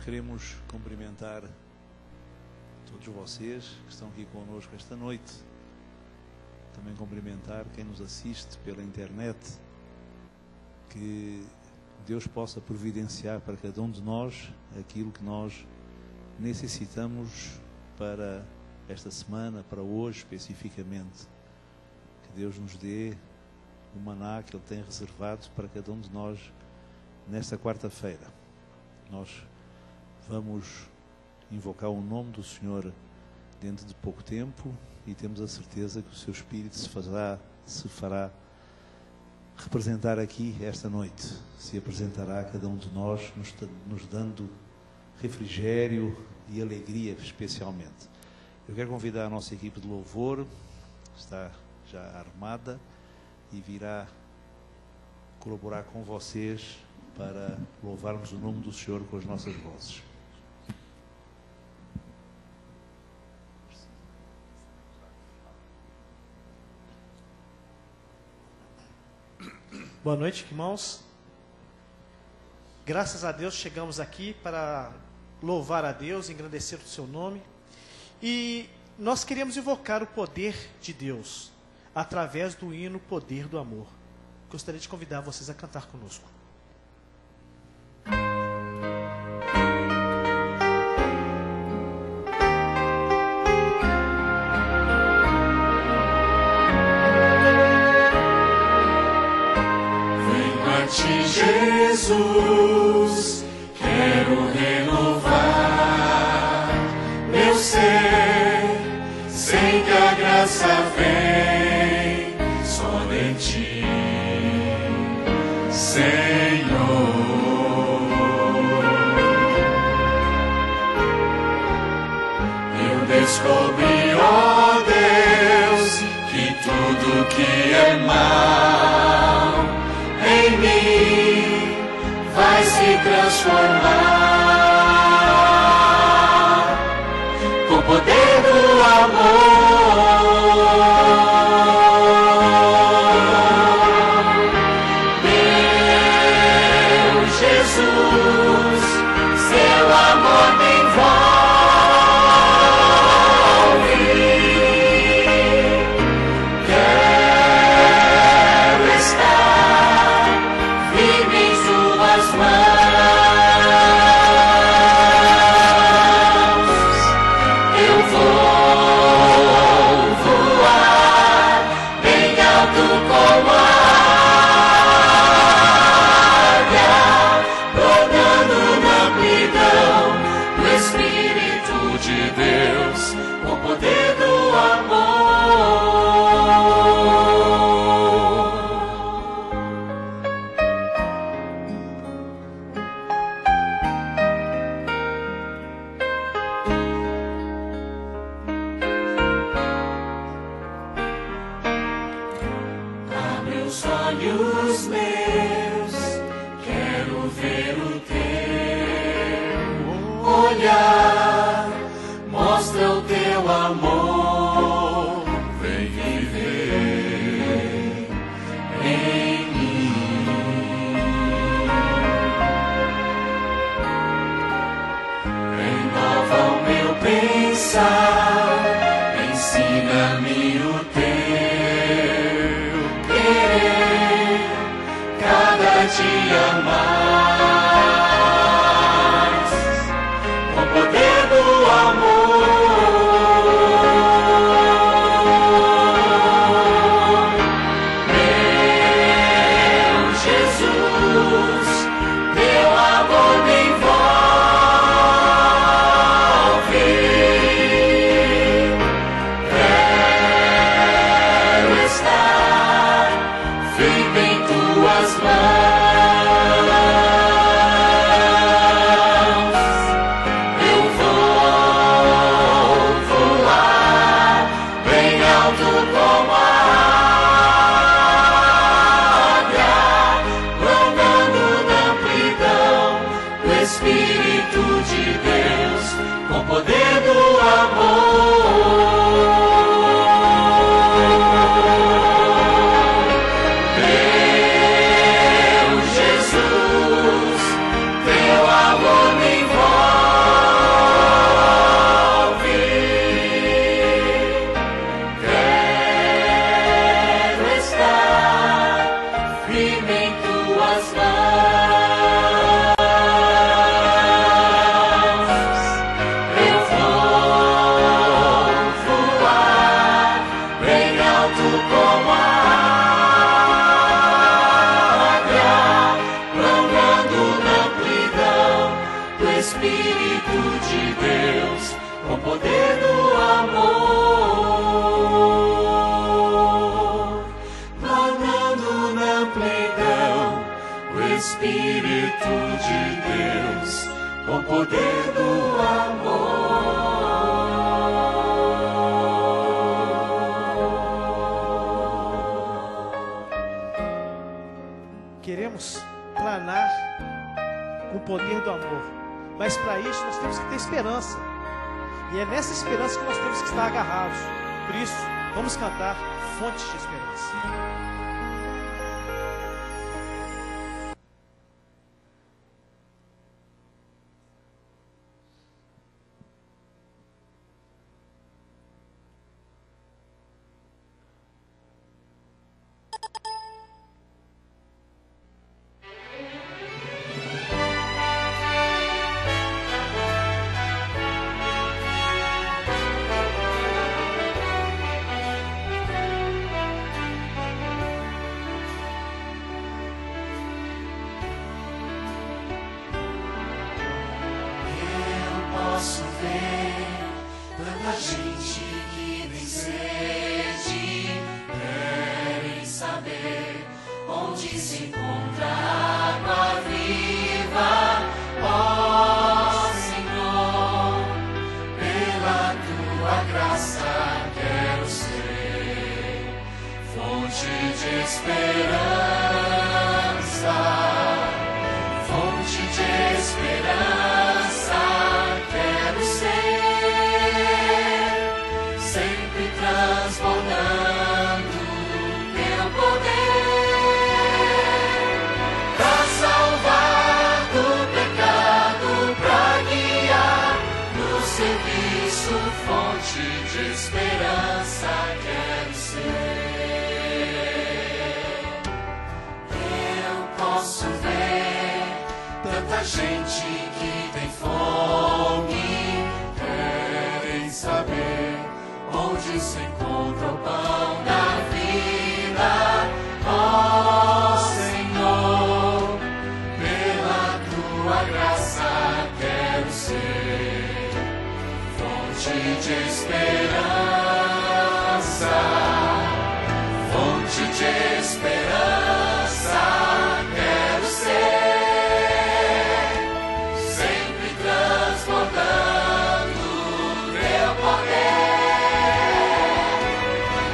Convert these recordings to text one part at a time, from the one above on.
queremos cumprimentar todos vocês que estão aqui conosco esta noite. Também cumprimentar quem nos assiste pela internet. Que Deus possa providenciar para cada um de nós aquilo que nós necessitamos para esta semana, para hoje especificamente. Que Deus nos dê o maná que Ele tem reservado para cada um de nós nesta quarta-feira. Nós vamos invocar o nome do Senhor dentro de pouco tempo e temos a certeza que o Seu Espírito se fará representar aqui esta noite. Se apresentará a cada um de nós, nos dando refrigério e alegria especialmente. Eu quero convidar a nossa equipe de louvor, está já armada e virá colaborar com vocês para louvarmos o nome do Senhor com as nossas vozes. Boa noite, irmãos. Graças a Deus chegamos aqui para louvar a Deus, engrandecer o seu nome. E nós queremos invocar o poder de Deus através do hino Poder do Amor. Gostaria de convidar vocês a cantar conosco. Jesus, quero renovar meu ser, sem que a graça vem só de ti, Senhor. Eu descobri, ó Deus, que tudo que é mal em mim vai se transformar com o poder do amor. Meu Jesus, seu amor me envolve. Quero estar firme em suas mãos. Eu vou voar bem alto como a águia, brodando na amplidão do Espírito de Deus, com o poder do amor. Abre os olhos meus, quero ver o teu olhar, mostra o teu amor, vem viver em mim. Renova o meu pensar, ensina-me o teu querer, cada dia mais, com o poder do amor. Meu Jesus, teu amor me envolve. Quero estar firme em tuas mãos. Eu vou voar bem alto como a águia, brodando na amplidão do Espírito de Deus, com o poder do amor. Meu Jesus, teu amor me envolve. alto como a águia, andando na amplidão do Espírito de Deus, com poder do amor, andando na amplidão do Espírito de Deus, com poder do amor. Queremos planar com o poder do amor, mas para isso nós temos que ter esperança, e é nessa esperança que nós temos que estar agarrados. Por isso, vamos cantar Fonte de Esperança. Posso ver tanta gente que tem sede, querem saber onde se encontra água viva. Ó Senhor, pela tua graça quero ser fonte de esperança, fonte de esperança. Quero ser sempre transbordando teu poder, pra salvar do pecado, pra guiar no serviço, fonte de esperança. Quero ser. Eu posso ver tanta gente que tem fome, querem saber onde se encontra o pão da vida. Ó Senhor, pela tua graça quero ser fonte de esperança, fonte de esperança. Quero ser sempre transbordando teu poder,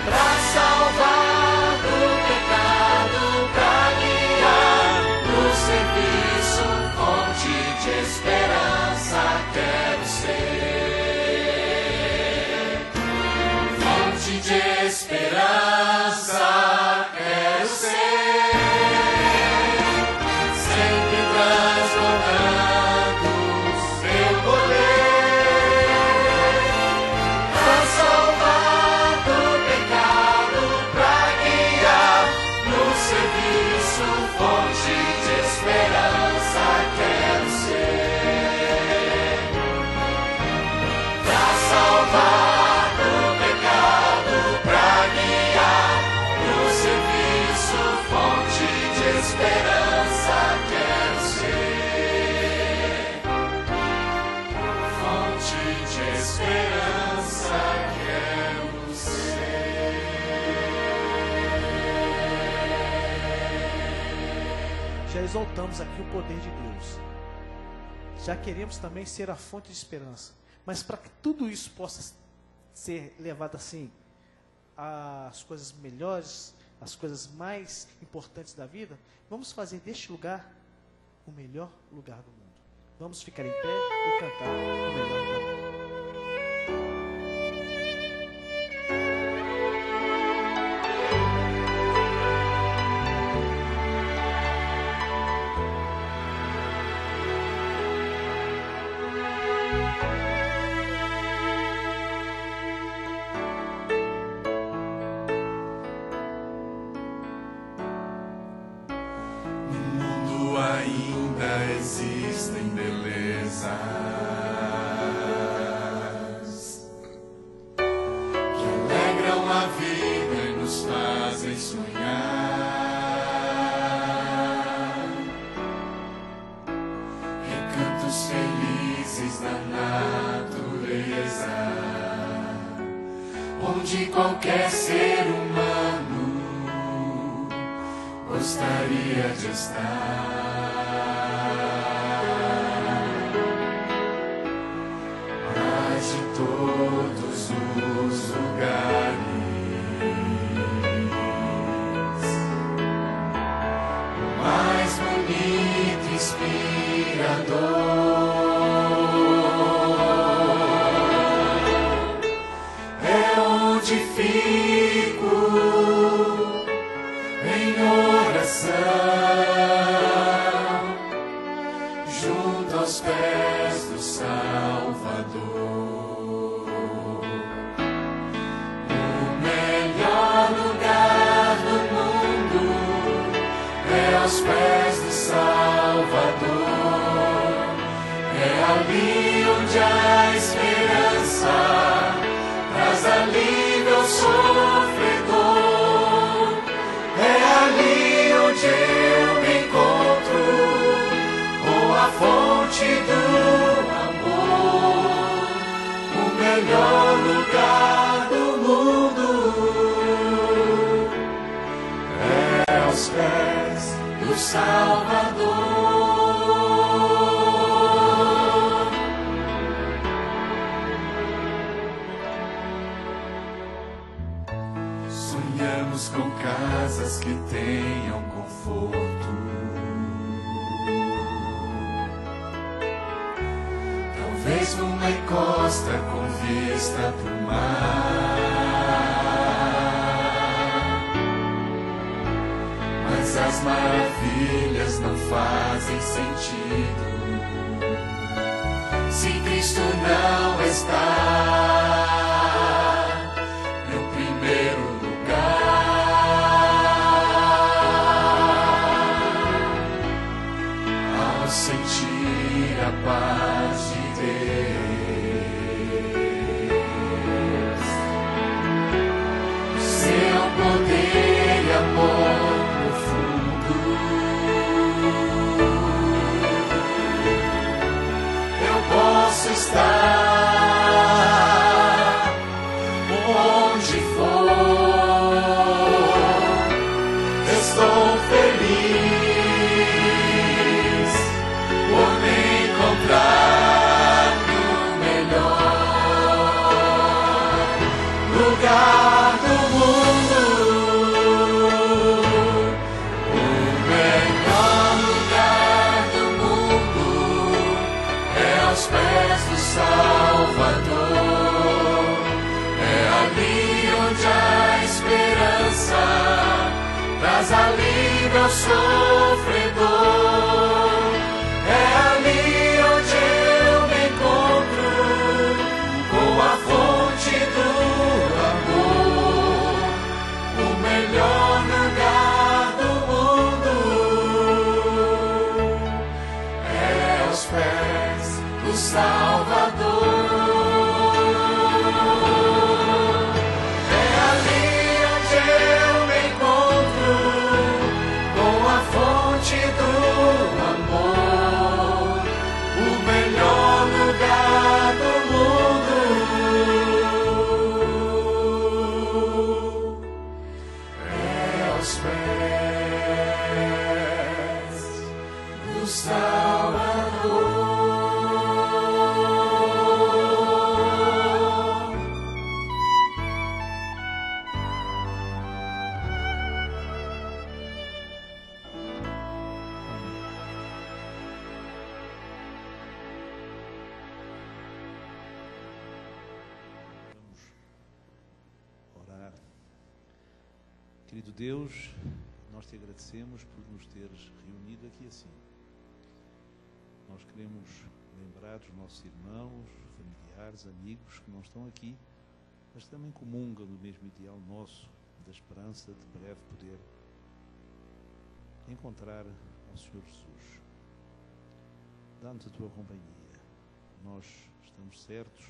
pra salvar do pecado, pra guiar no serviço, fonte de esperança. Quero ser fonte de esperança. Quero ser sempre transbordando teu poder, pra salvar do pecado, pra guiar no serviço, fonte de esperança. Quero ser pra salvar do pecado, pra guiar no serviço, fonte de esperança. Quero ser fonte de esperança. Quero ser. Já exaltamos aqui o poder de Deus, já queremos também ser a fonte de esperança, mas para que tudo isso possa ser levado assim, as coisas melhores, as coisas mais importantes da vida, vamos fazer deste lugar o melhor lugar do mundo. Vamos ficar em pé e cantar o melhor lugar do mundo. Ainda existem belezas que alegram a vida e nos onde qualquer ser humano gostaria de estar. Mas de todos os lugares, o mais bonito e inspirador é onde fico em oração, junto aos pés do Salvador. O melhor lugar do mundo é aos pés do Salvador. É ali onde a esperança traz alívio ao sofredor. É ali onde eu me encontro com a fonte do amor. O melhor lugar do mundo é aos pés do Salvador. Sonhamos com casas que tenham conforto, talvez numa encosta com vista pro mar. Mas as maravilhas não fazem sentido se Cristo não está no primeiro lugar. Ao sentir a paz de Deus, seu poder e amor profundo, eu posso estar onde for. Estou feliz por me encontrar no melhor lugar do mundo. O melhor lugar do mundo é aos pés do Salvador. É ali onde a esperança traz alívio ao sofredor. É ali onde eu me encontro com a fonte do amor. O melhor lugar do mundo é aos pés do Salvador. É ali onde eu me encontro com a fonte do amor. O melhor lugar do mundo é aos pés do Salvador. Vamos orar. Querido Deus, nós te agradecemos por nos teres reunido aqui assim. Nós queremos lembrar dos nossos irmãos, familiares, amigos que não estão aqui, mas também comungam do mesmo ideal nosso, da esperança de breve poder encontrar ao Senhor Jesus. Dá-nos a tua companhia. Nós estamos certos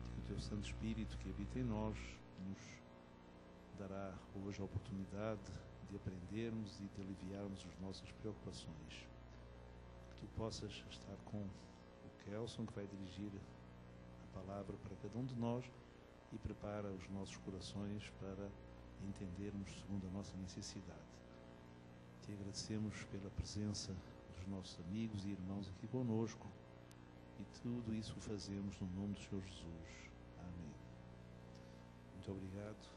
de que o teu Santo Espírito que habita em nós nos dará hoje a oportunidade de aprendermos e de aliviarmos as nossas preocupações. Que tu possas estar com o Kelson, que vai dirigir a palavra para cada um de nós, e prepara os nossos corações para entendermos segundo a nossa necessidade. Te agradecemos pela presença dos nossos amigos e irmãos aqui conosco, e tudo isso o fazemos no nome do Senhor Jesus. Amém. Muito obrigado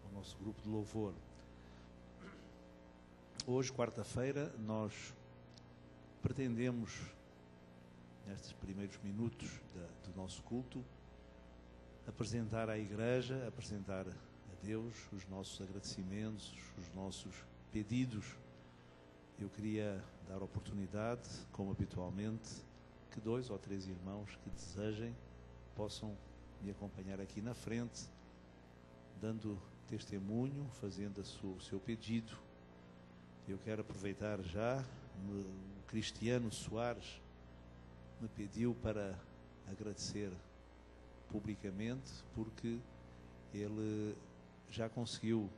ao nosso grupo de louvor. Hoje, quarta-feira, nós pretendemos, nestes primeiros minutos do nosso culto, apresentar à Igreja, apresentar a Deus os nossos agradecimentos, os nossos pedidos. Eu queria dar oportunidade, como habitualmente, que 2 ou 3 irmãos que desejem possam me acompanhar aqui na frente, dando testemunho, fazendo o seu pedido. Eu quero aproveitar já, o Cristiano Soares me pediu para agradecer publicamente, porque ele já conseguiu,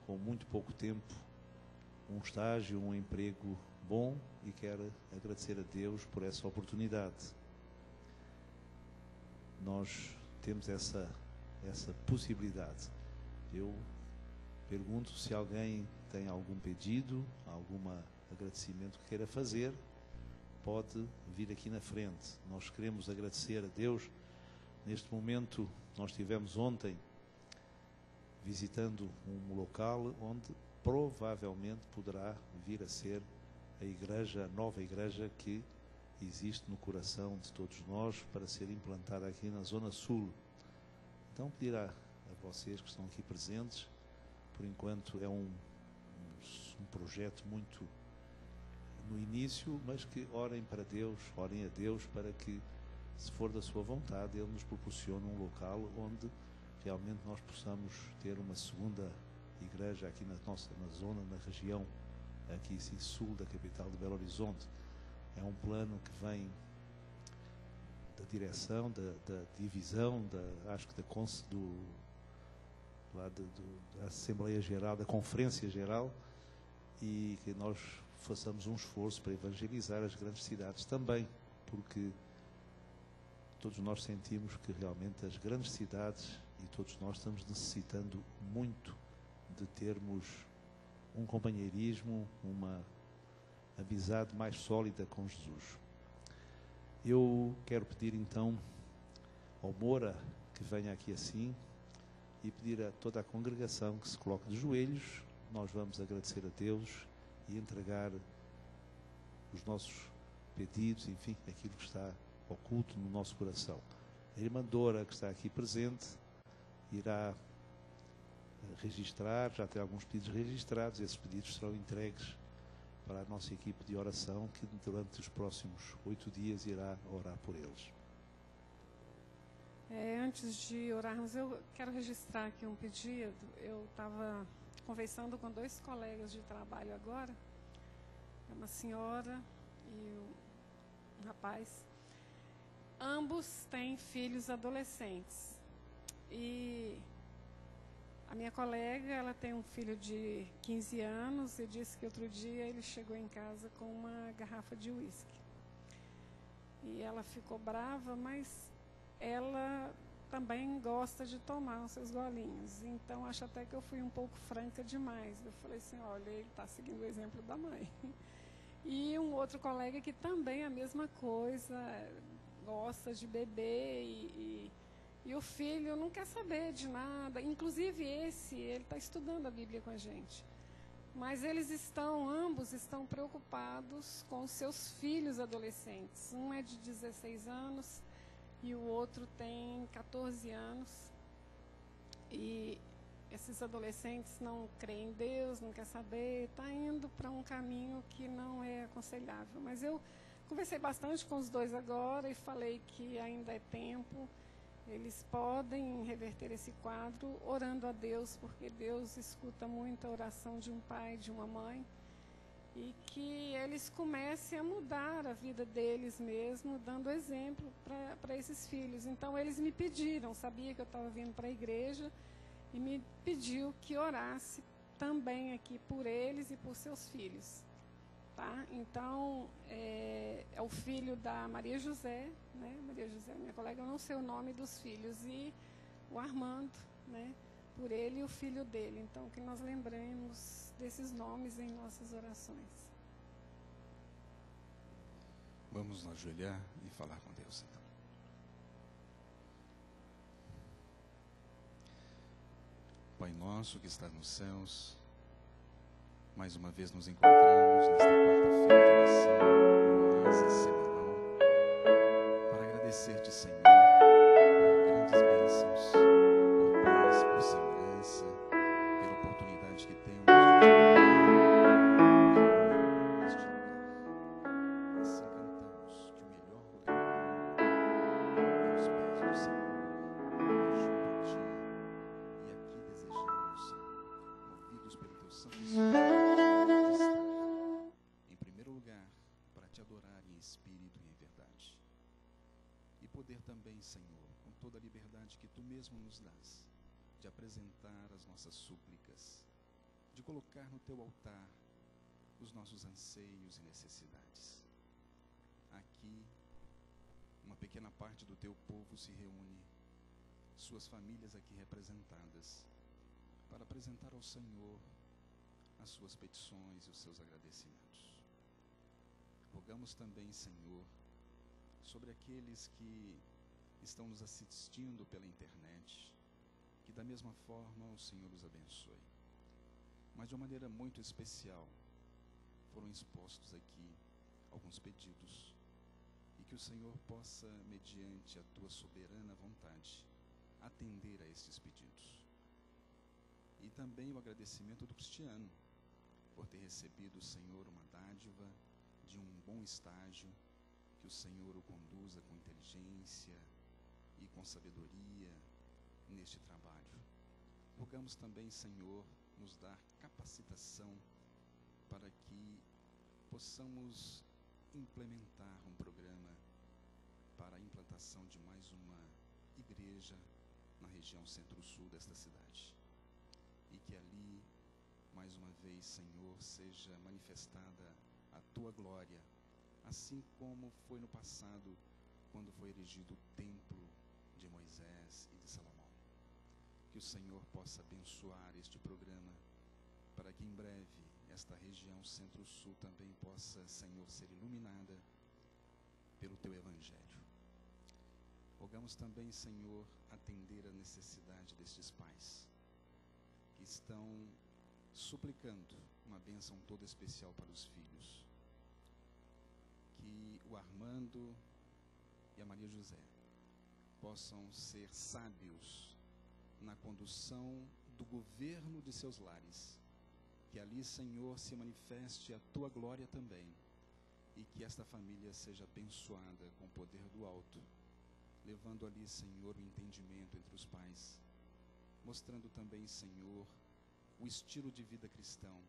com muito pouco tempo, um estágio, um emprego bom, e quer agradecer a Deus por essa oportunidade. Nós temos essa possibilidade. Eu pergunto se alguém tem algum pedido, algum agradecimento que queira fazer, pode vir aqui na frente. Nós queremos agradecer a Deus. Neste momento, nós estivemos ontem visitando um local onde provavelmente poderá vir a ser a igreja, a nova igreja que existe no coração de todos nós, para ser implantada aqui na Zona Sul. Então, pedir a vocês que estão aqui presentes, por enquanto é um projeto muito no início, mas que orem para Deus, orem a Deus para que, se for da sua vontade, Ele nos proporcione um local onde realmente nós possamos ter uma segunda igreja aqui na zona, na região aqui sul da capital de Belo Horizonte. É um plano que vem da direção, da divisão, acho que da Assembleia Geral, da Conferência Geral, e que nós façamos um esforço para evangelizar as grandes cidades também, porque todos nós sentimos que realmente as grandes cidades, e todos nós estamos necessitando muito de termos um companheirismo, uma amizade mais sólida com Jesus. Eu quero pedir então ao Moura que venha aqui assim, e pedir a toda a congregação que se coloque de joelhos. Nós vamos agradecer a Deus e entregar os nossos pedidos, enfim, aquilo que está oculto no nosso coração. A irmã Dora, que está aqui presente, irá registrar, já tem alguns pedidos registrados. Esses pedidos serão entregues para a nossa equipe de oração, que durante os próximos 8 dias irá orar por eles. Antes de orarmos, eu quero registrar aqui um pedido. Eu estava conversando com 2 colegas de trabalho agora, uma senhora e um rapaz. Ambos têm filhos adolescentes. E a minha colega, ela tem um filho de 15 anos e disse que outro dia ele chegou em casa com uma garrafa de uísque. E ela ficou brava, mas ela também gosta de tomar os seus golinhos. Então, acho até que eu fui um pouco franca demais. Eu falei assim, olha, ele está seguindo o exemplo da mãe. E um outro colega que também é a mesma coisa, gosta de beber e o filho não quer saber de nada. Inclusive ele está estudando a Bíblia com a gente. Mas ambos estão preocupados com os seus filhos adolescentes. Um é de 16 anos e o outro tem 14 anos. E esses adolescentes não creem em Deus, não quer saber, está indo para um caminho que não é aconselhável. Mas eu conversei bastante com os 2 agora e falei que ainda é tempo. Eles podem reverter esse quadro orando a Deus, porque Deus escuta muito a oração de um pai, de uma mãe, e que eles comecem a mudar a vida deles mesmo, dando exemplo para esses filhos. Então, eles me pediram, sabia que eu estava vindo para a igreja, e me pediu que orasse também aqui por eles e por seus filhos. Tá? Então, é o filho da Maria José, né? Maria José, minha colega, eu não sei o nome dos filhos, e o Armando, né? Por ele e o filho dele. Então, que nós lembremos desses nomes em nossas orações. Vamos nos ajoelhar e falar com Deus, então. Pai nosso que está nos céus, mais uma vez nos encontramos nesta quarta-feira de oração, oásis semanal, para agradecer-te, Senhor, por grandes bênçãos, por paz, por segurança, pela oportunidade que temos de neste lugar. Assim cantamos que o melhor lugar é os pés do Senhor, junto a ti, e aqui desejamos, Senhor, movidos pelo teu Santo Espírito, em primeiro lugar, para te adorar em espírito e em verdade. E poder também, Senhor, com toda a liberdade que tu mesmo nos dás, de apresentar as nossas súplicas, de colocar no teu altar os nossos anseios e necessidades. Aqui, uma pequena parte do teu povo se reúne, suas famílias aqui representadas, para apresentar ao Senhor as suas petições e os seus agradecimentos. Rogamos também, Senhor, sobre aqueles que estão nos assistindo pela internet, que da mesma forma o Senhor os abençoe. Mas de uma maneira muito especial, foram expostos aqui alguns pedidos, e que o Senhor possa, mediante a tua soberana vontade, atender a estes pedidos. E também o agradecimento do Cristiano, por ter recebido, Senhor, uma dádiva de um bom estágio, que o Senhor o conduza com inteligência e com sabedoria neste trabalho. Rogamos também, Senhor, nos dar capacitação para que possamos implementar um programa para a implantação de mais uma igreja na região centro-sul desta cidade. E que ali, mais uma vez, Senhor, seja manifestada a tua glória, assim como foi no passado, quando foi erigido o templo de Moisés e de Salomão. Que o Senhor possa abençoar este programa, para que em breve esta região centro-sul também possa, Senhor, ser iluminada pelo teu evangelho. Rogamos também, Senhor, atender a necessidade destes pais, que estão suplicando uma bênção toda especial para os filhos. Que o Armando e a Maria José possam ser sábios na condução do governo de seus lares. Que ali, Senhor, se manifeste a tua glória também, e que esta família seja abençoada com o poder do alto, levando ali, Senhor, o entendimento entre os pais, mostrando também, Senhor, o estilo de vida cristão,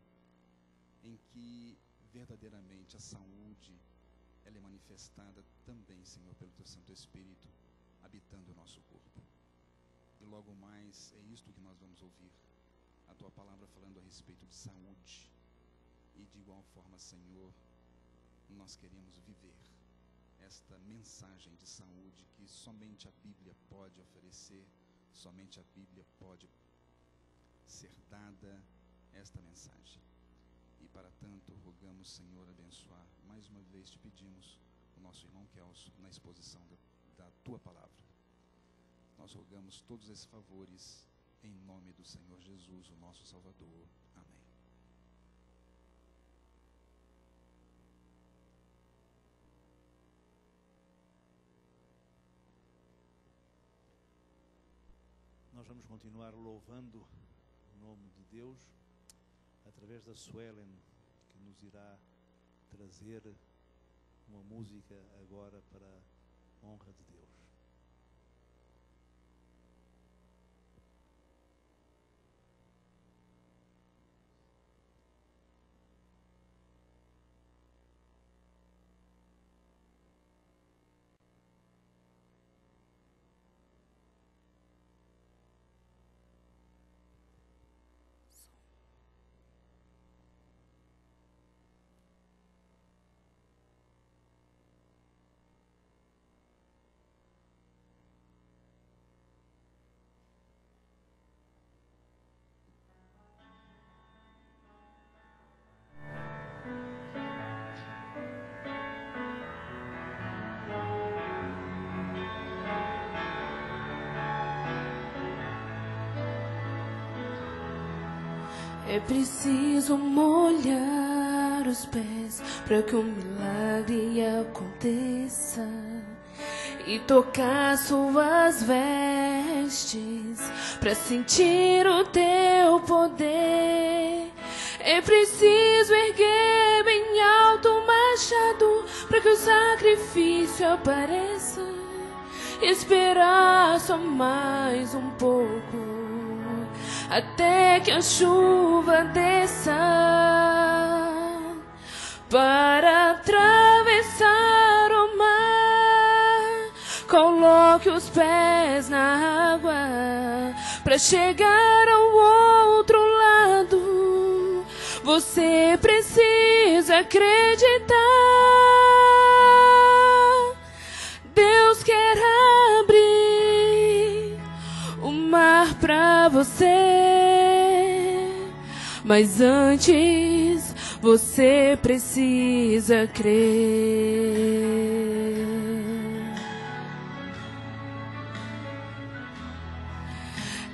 em que verdadeiramente a saúde ela é manifestada também, Senhor, pelo teu Santo Espírito, habitando o nosso corpo. E logo mais é isto que nós vamos ouvir, a tua palavra falando a respeito de saúde. E de igual forma, Senhor, nós queremos viver esta mensagem de saúde que somente a Bíblia pode oferecer, somente a Bíblia pode ser dada esta mensagem. E para tanto, rogamos, Senhor, abençoar. Mais uma vez te pedimos o nosso irmão Kelso na exposição da tua palavra. Nós rogamos todos esses favores em nome do Senhor Jesus, o nosso Salvador. Amém. Nós vamos continuar louvando o nome de Deus através da Suelen, que nos irá trazer uma música agora para a honra de Deus. É preciso molhar os pés para que o milagre aconteça e tocar suas vestes para sentir o teu poder. É preciso erguer bem alto o machado para que o sacrifício apareça e esperar só mais um pouco até que a chuva desça para atravessar o mar. Coloque os pés na água para chegar ao outro lado. Você precisa acreditar. Deus quer abrir o mar para você, mas antes você precisa crer.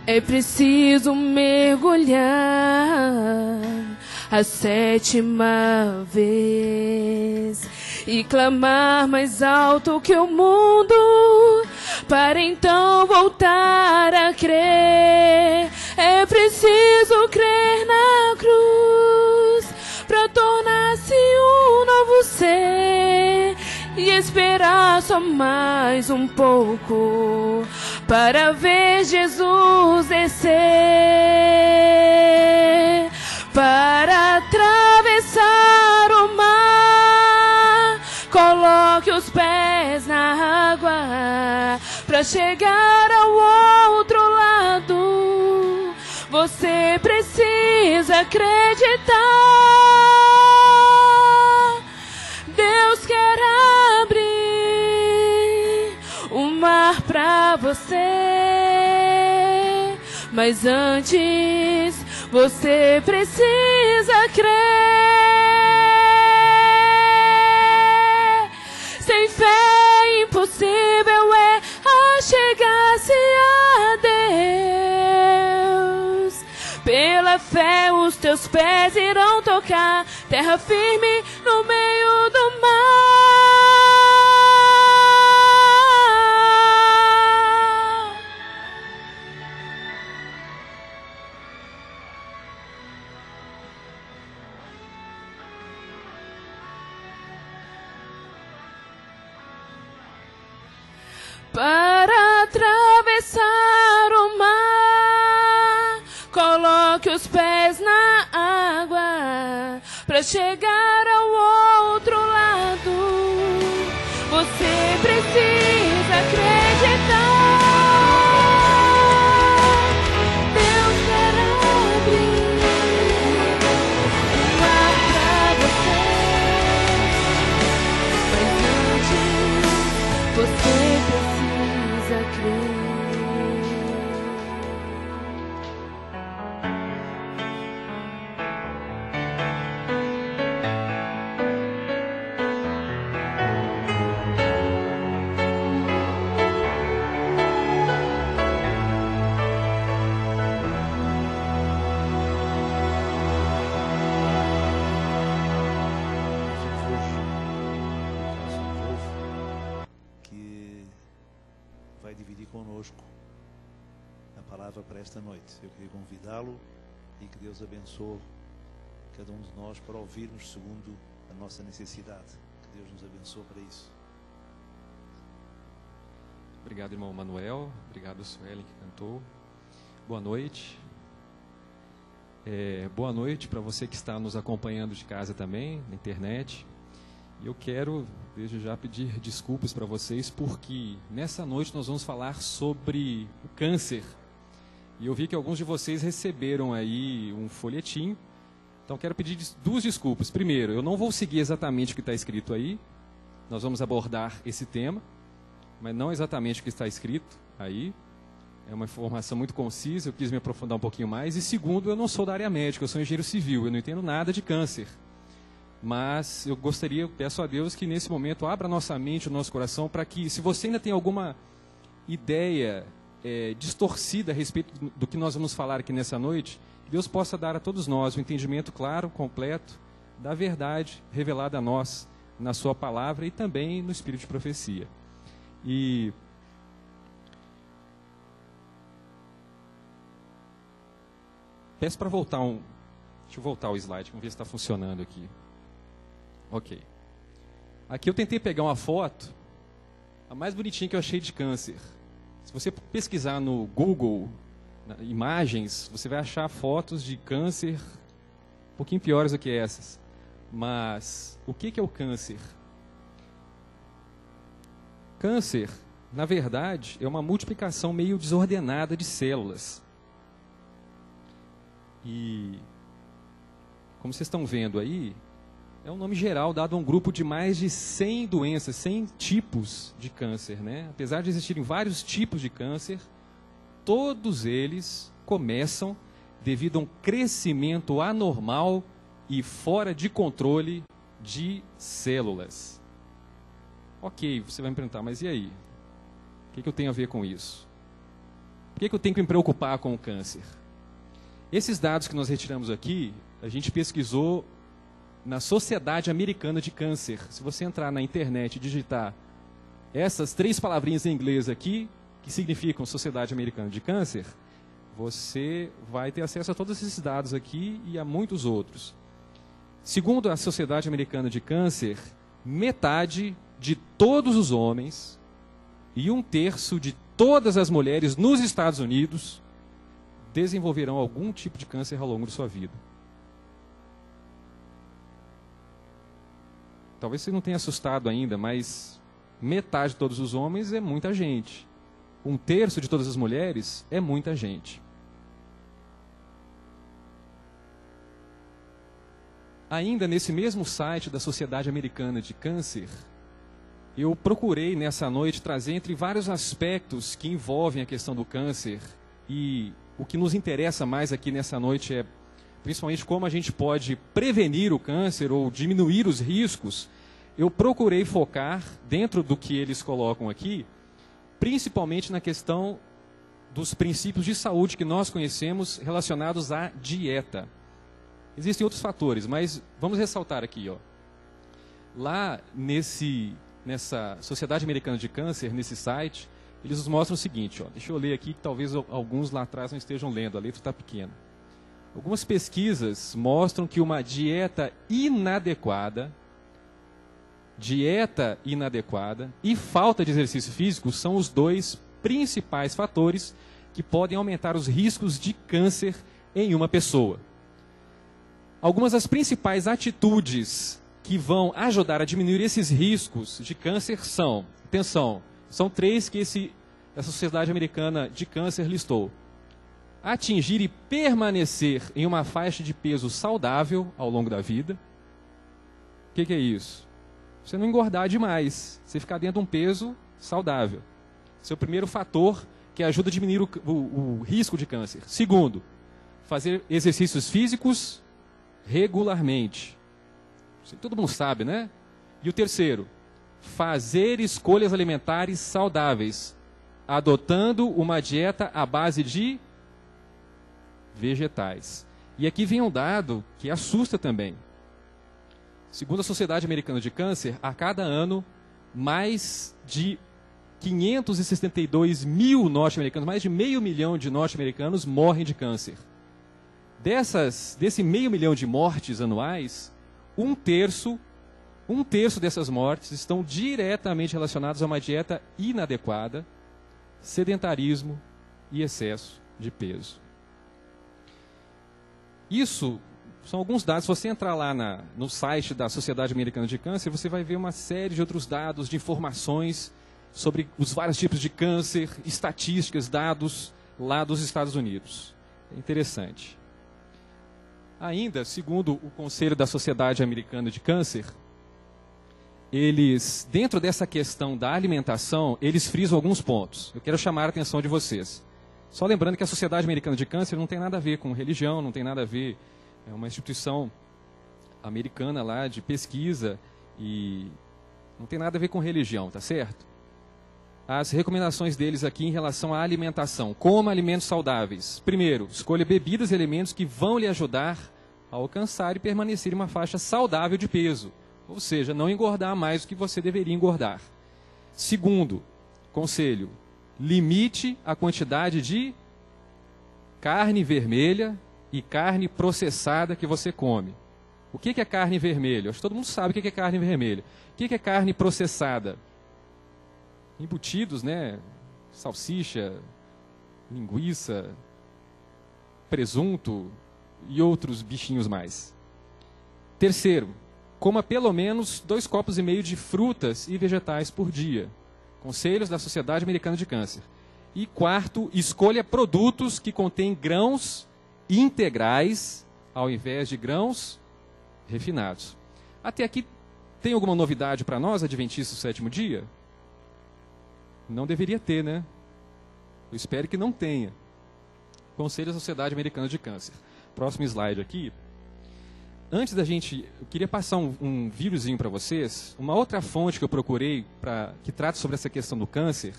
É preciso mergulhar a 7ª vez e clamar mais alto que o mundo, para então voltar a crer. É preciso crer na cruz para tornar-se um novo ser e esperar só mais um pouco para ver Jesus descer, para atravessar o mar. Coloque os pés na água para chegar ao outro lado. Você precisa acreditar. Deus quer abrir o mar para você, mas antes você precisa crer. Sem fé impossível é achegar-se a Deus. Pela fé os teus pés irão tocar terra firme no meio do mar. Para atravessar o mar, coloque os pés na água para chegar ao outro lado. Você precisa acreditar. Deus quer abrir o mar para você, mas antes você precisa crer. Que vai dividir conosco a palavra para esta noite. Eu queria convidá-lo e que Deus abençoe cada um de nós para ouvirmos segundo a nossa necessidade. Que Deus nos abençoe para isso. Obrigado, irmão Manuel. Obrigado, Suelen, que cantou. Boa noite. Boa noite para você que está nos acompanhando de casa também, na internet. E eu quero, desde já, pedir desculpas para vocês, porque nessa noite nós vamos falar sobre o câncer. E eu vi que alguns de vocês receberam aí um folhetim. Então quero pedir duas desculpas. Primeiro, eu não vou seguir exatamente o que está escrito aí. Nós vamos abordar esse tema, mas não exatamente o que está escrito aí. É uma informação muito concisa, eu quis me aprofundar um pouquinho mais. E segundo, eu não sou da área médica, eu sou engenheiro civil, eu não entendo nada de câncer. Mas eu peço a Deus que nesse momento abra nossa mente, o nosso coração, para que, se você ainda tem alguma ideia distorcida a respeito do que nós vamos falar aqui nessa noite, Que Deus possa dar a todos nós um entendimento claro, completo, da verdade revelada a nós na sua palavra e também no espírito de profecia. E peço para voltar deixa eu voltar o slide, vamos ver se está funcionando aqui. Ok. Aqui eu tentei pegar uma foto, a mais bonitinha que eu achei de câncer. Se você pesquisar no Google, imagens, você vai achar fotos de câncer um pouquinho piores do que essas. Mas o que é o câncer? Câncer, na verdade, é uma multiplicação meio desordenada de células. E, como vocês estão vendo aí, é um nome geral dado a um grupo de mais de 100 doenças, 100 tipos de câncer, né? Apesar de existirem vários tipos de câncer, todos eles começam devido a um crescimento anormal e fora de controle de células. Ok, você vai me perguntar, mas e aí? O que eu tenho a ver com isso? Por que eu tenho que me preocupar com o câncer? Esses dados que nós retiramos aqui, a gente pesquisou na Sociedade Americana de Câncer. Se você entrar na internet e digitar essas 3 palavrinhas em inglês aqui, que significam Sociedade Americana de Câncer, você vai ter acesso a todos esses dados aqui e a muitos outros. Segundo a Sociedade Americana de Câncer, metade de todos os homens e 1/3 de todas as mulheres nos Estados Unidos desenvolverão algum tipo de câncer ao longo de sua vida. Talvez você não tenha assustado ainda, mas metade de todos os homens é muita gente. 1/3 de todas as mulheres é muita gente. Ainda nesse mesmo site da Sociedade Americana de Câncer, eu procurei nessa noite trazer entre vários aspectos que envolvem a questão do câncer, e o que nos interessa mais aqui nessa noite é principalmente como a gente pode prevenir o câncer ou diminuir os riscos. Eu procurei focar dentro do que eles colocam aqui, principalmente na questão dos princípios de saúde que nós conhecemos relacionados à dieta. Existem outros fatores, mas vamos ressaltar aqui, ó. Lá nessa Sociedade Americana de Câncer, nesse site, eles nos mostram o seguinte, ó. Deixa eu ler aqui, que talvez alguns lá atrás não estejam lendo, a letra está pequena. Algumas pesquisas mostram que uma dieta inadequada e falta de exercício físico são os 2 principais fatores que podem aumentar os riscos de câncer em uma pessoa. Algumas das principais atitudes que vão ajudar a diminuir esses riscos de câncer são, atenção, são 3 que essa Sociedade Americana de Câncer listou. Atingir e permanecer em uma faixa de peso saudável ao longo da vida. O que é isso? Você não engordar demais, você ficar dentro de um peso saudável. Esse é o primeiro fator que ajuda a diminuir o risco de câncer. Segundo, fazer exercícios físicos regularmente. Isso todo mundo sabe, né? E o terceiro, fazer escolhas alimentares saudáveis, adotando uma dieta à base de vegetais. E aqui vem um dado que assusta também. Segundo a Sociedade Americana de Câncer, a cada ano, mais de 562 mil norte-americanos, mais de 500 mil de norte-americanos morrem de câncer. Desse 500 mil de mortes anuais, 1/3 dessas mortes estão diretamente relacionadas a uma dieta inadequada, sedentarismo e excesso de peso. Isso são alguns dados. Se você entrar lá no site da Sociedade Americana de Câncer, você vai ver uma série de outros dados, de informações sobre os vários tipos de câncer, estatísticas, dados lá dos Estados Unidos. É interessante. Ainda, segundo o Conselho da Sociedade Americana de Câncer, eles, dentro dessa questão da alimentação, eles frisam alguns pontos. Eu quero chamar a atenção de vocês. Só lembrando que a Sociedade Americana de Câncer não tem nada a ver com religião, não tem nada a ver, é uma instituição americana lá de pesquisa e não tem nada a ver com religião, tá certo? as recomendações deles aqui em relação à alimentação. Coma alimentos saudáveis. Primeiro, escolha bebidas e alimentos que vão lhe ajudar a alcançar e permanecer em uma faixa saudável de peso. Ou seja, não engordar mais do que você deveria engordar. Segundo conselho, limite a quantidade de carne vermelha e carne processada que você come. O que é carne vermelha? Acho que todo mundo sabe o que é carne vermelha. O que é carne processada? Embutidos, né? Salsicha, linguiça, presunto e outros bichinhos mais. Terceiro, coma pelo menos 2,5 copos de frutas e vegetais por dia. Conselhos da Sociedade Americana de Câncer. E quarto, escolha produtos que contêm grãos integrais ao invés de grãos refinados. Até aqui, tem alguma novidade para nós, adventistas do sétimo dia? Não deveria ter, né? Eu espero que não tenha. Conselho da Sociedade Americana de Câncer. Próximo slide aqui. Antes da gente, eu queria passar um videozinho para vocês. Uma outra fonte que eu procurei que trata sobre essa questão do câncer.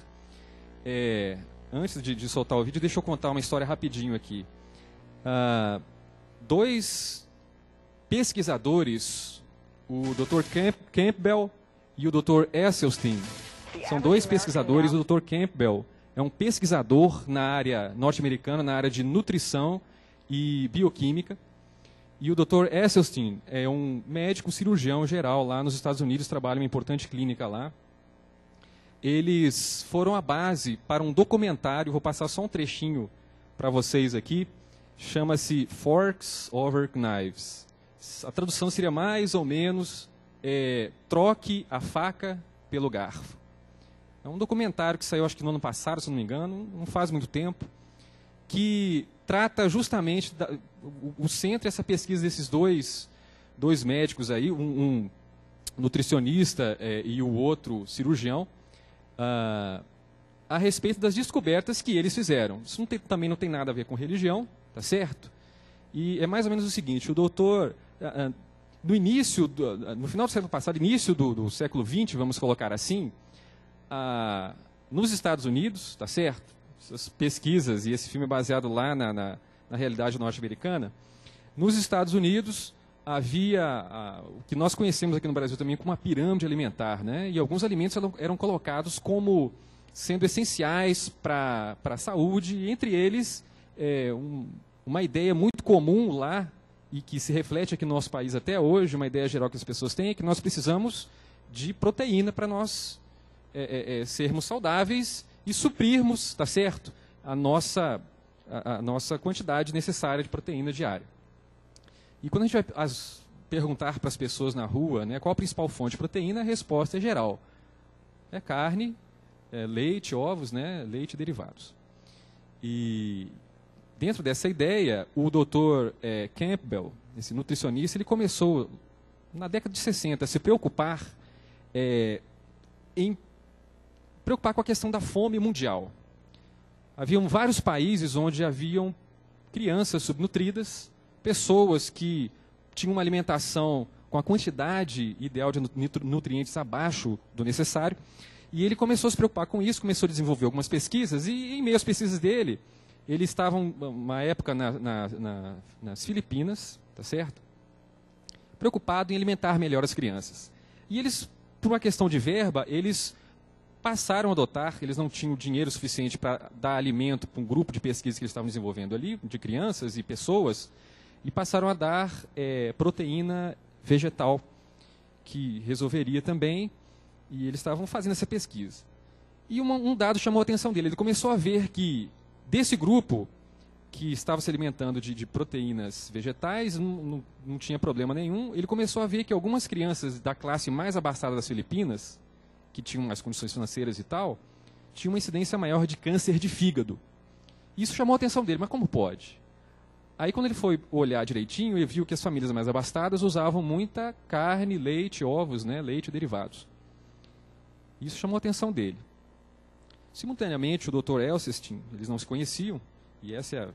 Antes de soltar o vídeo, deixa eu contar uma história rapidinho aqui. 2 pesquisadores, o Dr. Campbell e o Dr. Esselstyn. São 2 pesquisadores. O Dr. Campbell é um pesquisador na área norte-americana, na área de nutrição e bioquímica. E o Dr. Esselstyn é um médico, um cirurgião geral lá nos Estados Unidos, trabalha em uma importante clínica lá. Eles foram a base para um documentário, vou passar só um trechinho para vocês aqui, chama-se Forks Over Knives. A tradução seria mais ou menos troque a faca pelo garfo. É um documentário que saiu, acho que no ano passado, se não me engano, não faz muito tempo, que trata justamente o centro dessa pesquisa desses dois médicos aí, um nutricionista e o outro cirurgião, a respeito das descobertas que eles fizeram. Isso também não tem nada a ver com religião, tá certo? E é mais ou menos o seguinte: o doutor, no final do século passado, início do século XX, vamos colocar assim, nos Estados Unidos, tá certo? Essas pesquisas, e esse filme é baseado lá na realidade norte-americana. Nos Estados Unidos, havia o que nós conhecemos aqui no Brasil também como uma pirâmide alimentar, né? E alguns alimentos eram colocados como sendo essenciais para a saúde, e entre eles, uma ideia muito comum lá, e que se reflete aqui no nosso país até hoje, uma ideia geral que as pessoas têm, é que nós precisamos de proteína para nós sermos saudáveis e suprirmos, tá certo, a nossa quantidade necessária de proteína diária. E quando a gente vai perguntar para as pessoas na rua, né, qual a principal fonte de proteína, a resposta é geral. É carne, leite, ovos, né, leite e derivados. E dentro dessa ideia, o Dr. Campbell, esse nutricionista, ele começou, na década de 60, a se preocupar com a questão da fome mundial. Haviam vários países onde haviam crianças subnutridas, pessoas que tinham uma alimentação com a quantidade ideal de nutrientes abaixo do necessário, e ele começou a se preocupar com isso, começou a desenvolver algumas pesquisas, e em meio às pesquisas dele, eles estavam, uma época, nas Filipinas, tá certo? Preocupado em alimentar melhor as crianças. E eles, por uma questão de verba, eles passaram a adotar, eles não tinham dinheiro suficiente para dar alimento para um grupo de pesquisa que eles estavam desenvolvendo ali, de crianças e pessoas, e passaram a dar proteína vegetal, que resolveria também, e eles estavam fazendo essa pesquisa. E um dado chamou a atenção dele, ele começou a ver que, desse grupo que estava se alimentando de proteínas vegetais, não tinha problema nenhum, ele começou a ver que algumas crianças da classe mais abastada das Filipinas, que tinham mais condições financeiras e tal, tinham uma incidência maior de câncer de fígado. Isso chamou a atenção dele, mas como pode? Aí quando ele foi olhar direitinho, ele viu que as famílias mais abastadas usavam muita carne, leite, ovos, né, leite e derivados. Isso chamou a atenção dele. Simultaneamente, o Dr. Esselstyn, eles não se conheciam, e essa é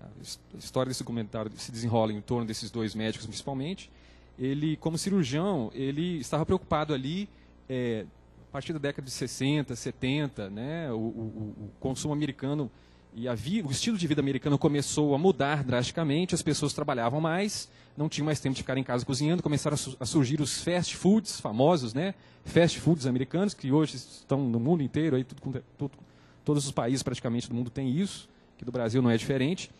a história desse documentário se desenrola em torno desses 2 médicos principalmente. Ele, como cirurgião, ele estava preocupado ali a partir da década de 60, 70, né, o consumo americano e o estilo de vida americano começou a mudar drasticamente, as pessoas trabalhavam mais, não tinham mais tempo de ficar em casa cozinhando, começaram a surgir os fast foods famosos, né, fast foods americanos, que hoje estão no mundo inteiro, aí todos os países praticamente do mundo têm isso, que do Brasil não é diferente.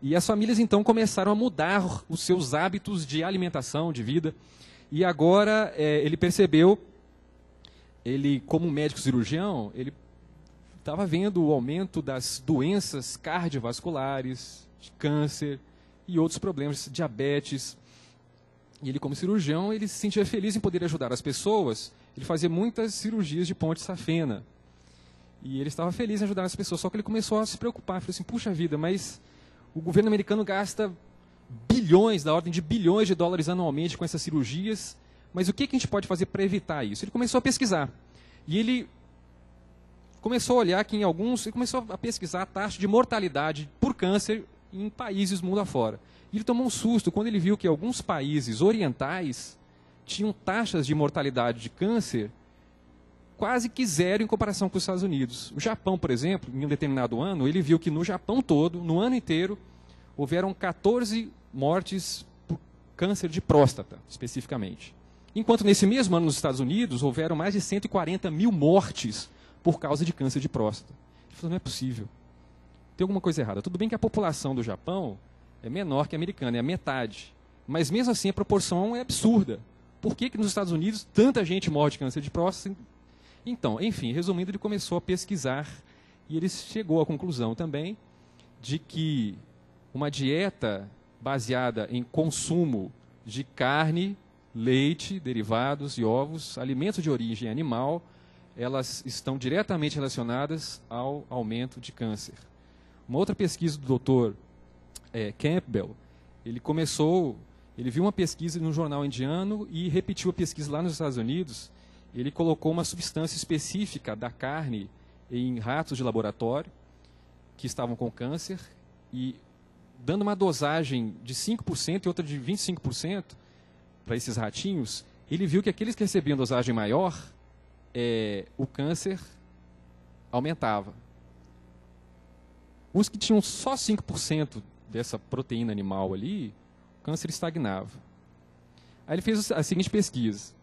E as famílias então começaram a mudar os seus hábitos de alimentação, de vida, e agora ele percebeu, ele como médico cirurgião, ele estava vendo o aumento das doenças cardiovasculares, de câncer e outros problemas, diabetes. E ele como cirurgião, ele se sentia feliz em poder ajudar as pessoas. Ele fazia muitas cirurgias de ponte safena. E ele estava feliz em ajudar as pessoas, só que ele começou a se preocupar. Falou assim, puxa vida, mas o governo americano gasta bilhões, da ordem de bilhões de dólares anualmente com essas cirurgias, mas o que a gente pode fazer para evitar isso? Ele começou a pesquisar. E ele começou a olhar que ele começou a pesquisar a taxa de mortalidade por câncer em países mundo afora. E ele tomou um susto quando ele viu que alguns países orientais tinham taxas de mortalidade de câncer quase que zero em comparação com os Estados Unidos. O Japão, por exemplo, em um determinado ano, ele viu que no Japão todo, no ano inteiro, houveram 14 mortes por câncer de próstata, especificamente. Enquanto nesse mesmo ano nos Estados Unidos, houveram mais de 140 mil mortes por causa de câncer de próstata. Ele falou, não é possível. Tem alguma coisa errada. Tudo bem que a população do Japão é menor que a americana, é a metade. Mas mesmo assim a proporção é absurda. Por que nos Estados Unidos tanta gente morre de câncer de próstata? Então, enfim, resumindo, ele começou a pesquisar e ele chegou à conclusão também de que uma dieta baseada em consumo de carne, leite, derivados e ovos, alimentos de origem animal, elas estão diretamente relacionadas ao aumento de câncer. Uma outra pesquisa do Dr. Campbell, ele viu uma pesquisa no jornal indiano e repetiu a pesquisa lá nos Estados Unidos. Ele colocou uma substância específica da carne em ratos de laboratório que estavam com câncer e dando uma dosagem de 5% e outra de 25% para esses ratinhos, ele viu que aqueles que recebiam dosagem maior, o câncer aumentava. Os que tinham só 5% dessa proteína animal ali, o câncer estagnava. Aí ele fez a seguinte pesquisa.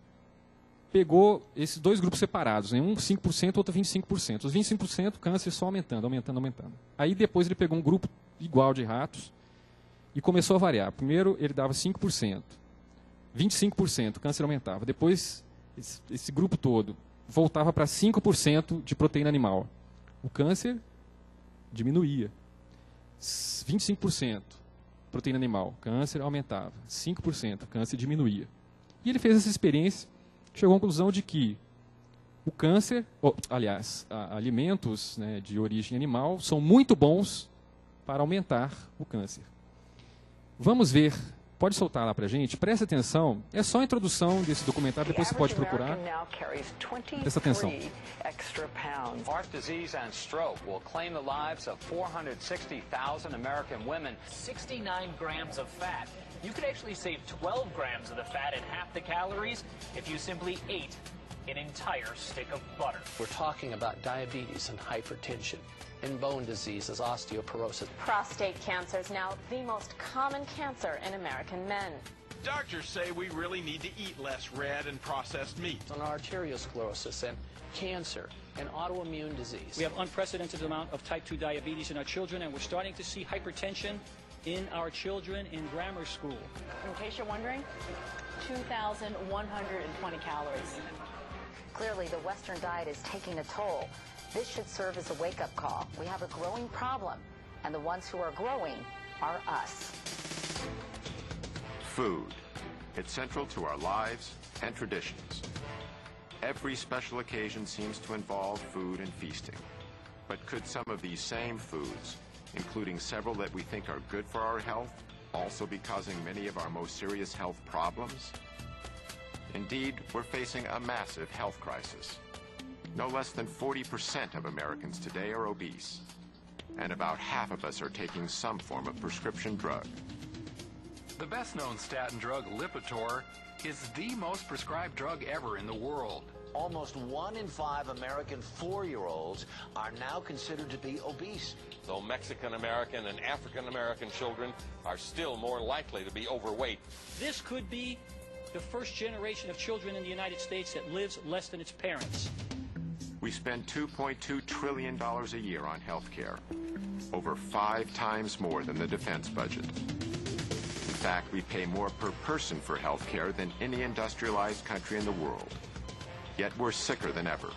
Pegou esses dois grupos separados, um 5%, outro 25%. Os 25%, câncer só aumentando. Aí depois ele pegou um grupo igual de ratos e começou a variar. Primeiro ele dava 5%, 25%, câncer aumentava. Depois esse grupo todo voltava para 5% de proteína animal. O câncer diminuía. 25%, proteína animal, câncer aumentava. 5%, câncer diminuía. E ele fez essa experiência, chegou à conclusão de que o câncer, alimentos, né, de origem animal são muito bons para aumentar o câncer. Vamos ver, pode soltar lá para a gente, presta atenção, é só a introdução desse documentário, depois você pode procurar. Presta atenção. Heart disease and stroke will claim the lives of 460,000 American women. 69 grams of fat. You could actually save 12 grams of the fat and half the calories if you simply ate an entire stick of butter. We're talking about diabetes and hypertension, and bone diseases, osteoporosis. Prostate cancer is now the most common cancer in American men. Doctors say we really need to eat less red and processed meat. On arteriosclerosis and cancer and autoimmune disease. We have unprecedented amount of type 2 diabetes in our children, and we're starting to see hypertension in our children in grammar school. In case you're wondering, 2,120 calories. Clearly, the Western diet is taking a toll. This should serve as a wake-up call. We have a growing problem, and the ones who are growing are us. Food. It's central to our lives and traditions. Every special occasion seems to involve food and feasting. But could some of these same foods, including several that we think are good for our health, also be causing many of our most serious health problems? Indeed, we're facing a massive health crisis. No less than 40% of Americans today are obese, and about half of us are taking some form of prescription drug. The best-known statin drug, Lipitor, is the most prescribed drug ever in the world. Almost 1 in 5 American 4-year-olds are now considered to be obese. Though Mexican-American and African-American children are still more likely to be overweight. This could be the first generation of children in the United States that lives less than its parents. We spend $2.2 trillion a year on health care, over 5 times more than the defense budget. In fact, we pay more per person for health care than any industrialized country in the world. Yet we're sicker than ever.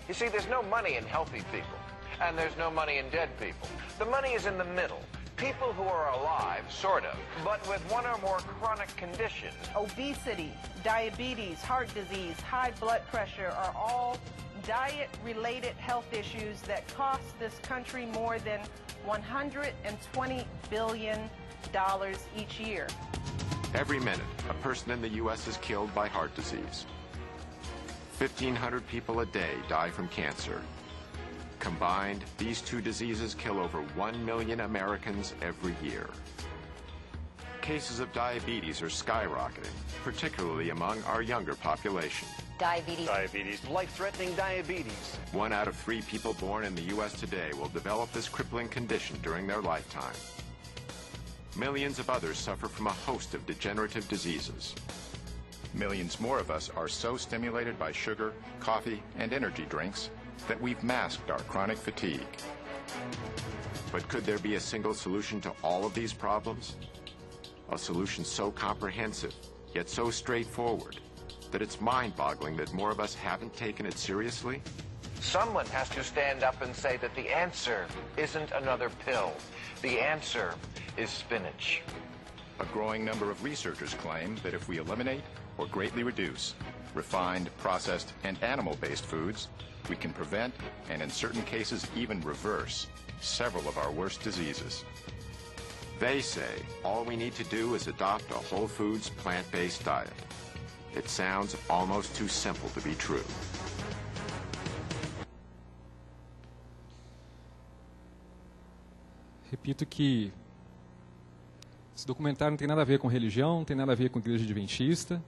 You see, there's no money in healthy people, and there's no money in dead people. The money is in the middle. People who are alive, sort of, but with one or more chronic conditions. Obesity, diabetes, heart disease, high blood pressure are all diet-related health issues that cost this country more than $120 billion each year. Every minute, a person in the U.S. is killed by heart disease. 1,500 people a day die from cancer. Combined, these two diseases kill over 1 million Americans every year. Cases of diabetes are skyrocketing, particularly among our younger population. Diabetes, life-threatening diabetes. 1 out of 3 people born in the U.S. today will develop this crippling condition during their lifetime. Millions of others suffer from a host of degenerative diseases. Millions more of us are so stimulated by sugar, coffee, and energy drinks that we've masked our chronic fatigue. But could there be a single solution to all of these problems? A solution so comprehensive, yet so straightforward, that it's mind-boggling that more of us haven't taken it seriously? Someone has to stand up and say that the answer isn't another pill. The answer is spinach. A growing number of researchers claim that if we eliminate or greatly reduce refined, processed, and animal-based foods, we can prevent, and in certain cases even reverse, several of our worst diseases. They say all we need to do is adopt a whole foods, plant-based diet. It sounds almost too simple to be true. Repito que esse documentário não tem nada a ver com religião, não tem nada a ver com igreja adventista,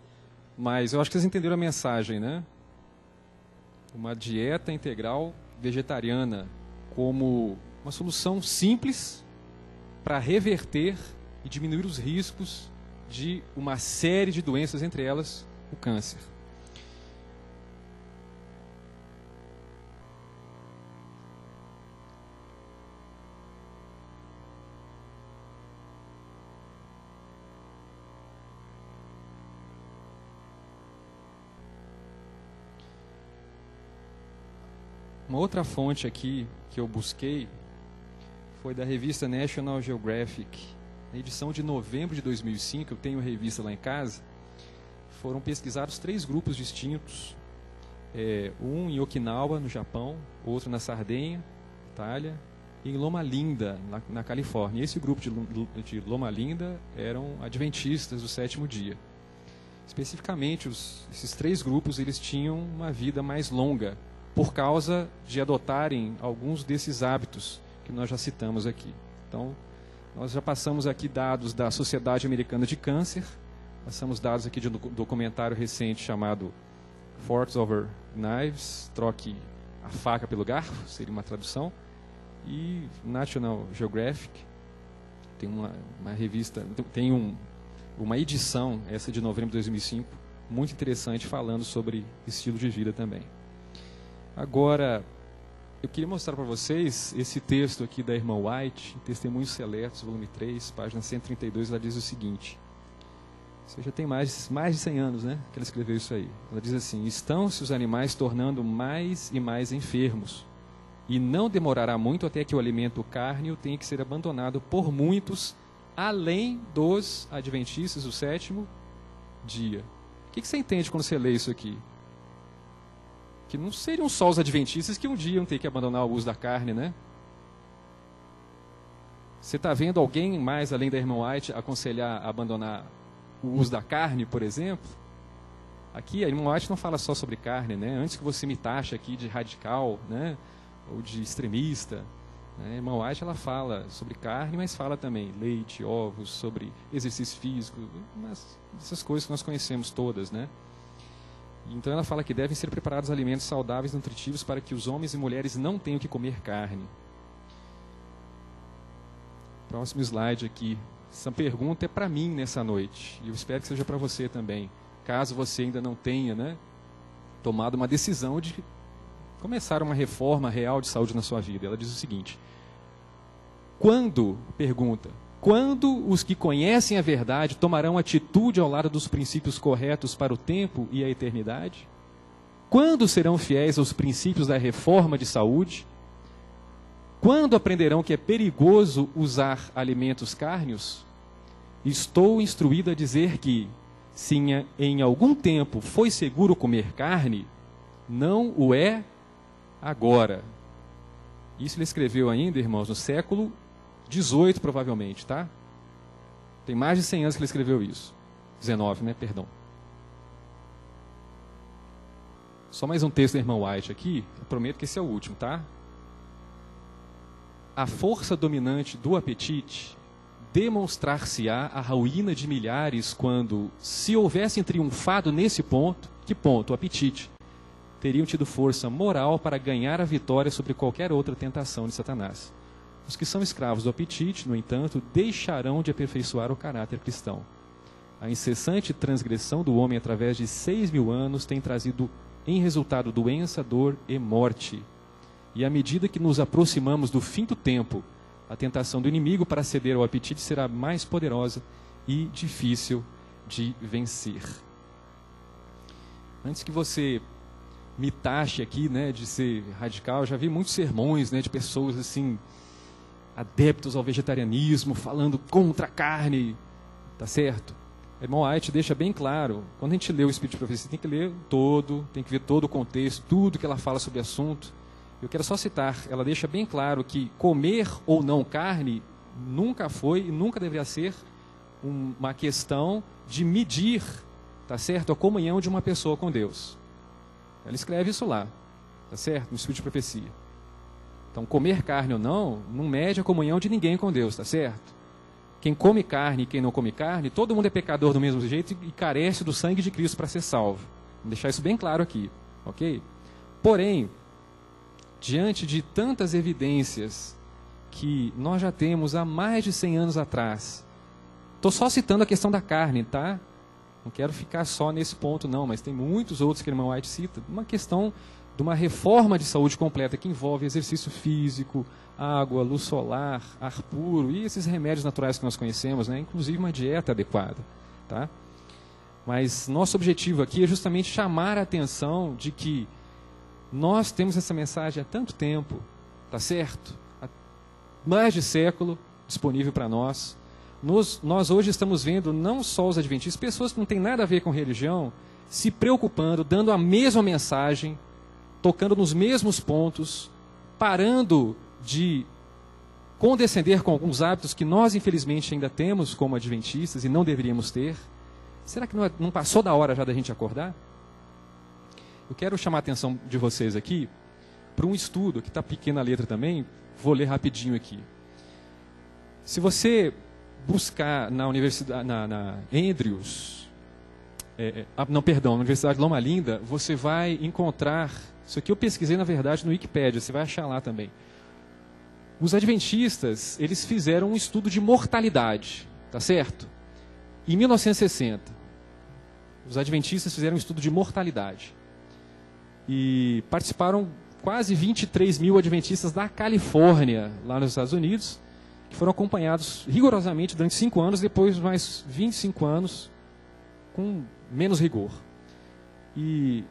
mas eu acho que vocês entenderam a mensagem, né? Uma dieta integral vegetariana como uma solução simples para reverter e diminuir os riscos de uma série de doenças, entre elas o câncer. Uma outra fonte aqui que eu busquei foi da revista National Geographic. Na edição de novembro de 2005, eu tenho a revista lá em casa, foram pesquisados 3 grupos distintos. Um em Okinawa, no Japão, outro na Sardenha, Itália, e em Loma Linda, na Califórnia. E esse grupo de Loma Linda eram adventistas do 7º dia. Especificamente, esses 3 grupos eles tinham uma vida mais longa, por causa de adotarem alguns desses hábitos que nós já citamos aqui. Então, nós já passamos aqui dados da Sociedade Americana de Câncer, passamos dados aqui de um documentário recente chamado Forks Over Knives, troque a faca pelo garfo, seria uma tradução, e National Geographic tem uma revista, tem uma edição, essa de novembro de 2005, muito interessante, falando sobre estilo de vida também. Agora, eu queria mostrar para vocês esse texto aqui da irmã White, Testemunhos Seletos, volume 3, página 132, ela diz o seguinte, você já tem mais de 100 anos, né, que ela escreveu isso aí. Ela diz assim, estão-se os animais tornando mais e mais enfermos, e não demorará muito até que o alimento cárneo tenha que ser abandonado por muitos, além dos adventistas do 7º dia. O que você entende quando você lê isso aqui? Que não seriam só os adventistas que um dia iam ter que abandonar o uso da carne, né? Você está vendo alguém mais, além da irmã White, aconselhar a abandonar o uso da carne, por exemplo? Aqui a irmã White não fala só sobre carne, né? Antes que você me taxe aqui de radical, né? Ou de extremista, né? A irmã White ela fala sobre carne, mas fala também leite, ovos, sobre exercício físico, essas coisas que nós conhecemos todas, né? Então ela fala que devem ser preparados alimentos saudáveis e nutritivos para que os homens e mulheres não tenham que comer carne. Próximo slide aqui. Essa pergunta é para mim nessa noite. E eu espero que seja para você também. Caso você ainda não tenha, né, tomado uma decisão de começar uma reforma real de saúde na sua vida. Ela diz o seguinte. Quando os que conhecem a verdade tomarão atitude ao lado dos princípios corretos para o tempo e a eternidade? Quando serão fiéis aos princípios da reforma de saúde? Quando aprenderão que é perigoso usar alimentos cárneos? Estou instruído a dizer que, se em algum tempo foi seguro comer carne, não o é agora. Isso ele escreveu ainda, irmãos, no século 18, provavelmente, tá? Tem mais de 100 anos que ele escreveu isso. 19, né? Perdão. Só mais um texto da irmã White aqui. Eu prometo que esse é o último, tá? A força dominante do apetite demonstrar-se-á a ruína de milhares quando, se houvessem triunfado nesse ponto, que ponto? O apetite. Teriam tido força moral para ganhar a vitória sobre qualquer outra tentação de Satanás. Os que são escravos do apetite, no entanto, deixarão de aperfeiçoar o caráter cristão. A incessante transgressão do homem através de 6.000 anos tem trazido em resultado doença, dor e morte. E à medida que nos aproximamos do fim do tempo, a tentação do inimigo para ceder ao apetite será mais poderosa e difícil de vencer. Antes que você me taxe aqui, né, de ser radical, já vi muitos sermões, né, de pessoas assim, adeptos ao vegetarianismo, falando contra a carne, tá certo? A irmã White deixa bem claro, quando a gente lê o Espírito de Profecia, tem que ler todo, tem que ver todo o contexto, tudo que ela fala sobre o assunto. Eu quero só citar, ela deixa bem claro que comer ou não carne nunca foi e nunca deveria ser uma questão de medir, tá certo, a comunhão de uma pessoa com Deus. Ela escreve isso lá, tá certo, no Espírito de Profecia. Então, comer carne ou não mede a comunhão de ninguém com Deus, tá certo? Quem come carne e quem não come carne, todo mundo é pecador do mesmo jeito e carece do sangue de Cristo para ser salvo. Vamos deixar isso bem claro aqui, ok? Porém, diante de tantas evidências que nós já temos há mais de 100 anos atrás, estou só citando a questão da carne, tá? Não quero ficar só nesse ponto não, mas tem muitos outros que a irmã White cita. Uma questão de uma reforma de saúde completa que envolve exercício físico, água, luz solar, ar puro e esses remédios naturais que nós conhecemos, né? Inclusive uma dieta adequada, tá? Mas nosso objetivo aqui é justamente chamar a atenção de que nós temos essa mensagem há tanto tempo, tá certo? Há mais de século disponível para nós. Nós hoje estamos vendo não só os adventistas, pessoas que não têm nada a ver com religião, se preocupando, dando a mesma mensagem, tocando nos mesmos pontos, parando de condescender com alguns hábitos que nós, infelizmente, ainda temos como adventistas e não deveríamos ter. Será que não passou da hora já da gente acordar? Eu quero chamar a atenção de vocês aqui para um estudo, que está pequena a letra também, vou ler rapidinho aqui. Se você buscar na Universidade, na Andrews, na Universidade Loma Linda, você vai encontrar, isso aqui eu pesquisei na verdade no Wikipedia, você vai achar lá também. Os adventistas, eles fizeram um estudo de mortalidade, tá certo? Em 1960, os adventistas fizeram um estudo de mortalidade. E participaram quase 23 mil adventistas da Califórnia, lá nos Estados Unidos, que foram acompanhados rigorosamente durante 5 anos, depois mais 25 anos com menos rigor. E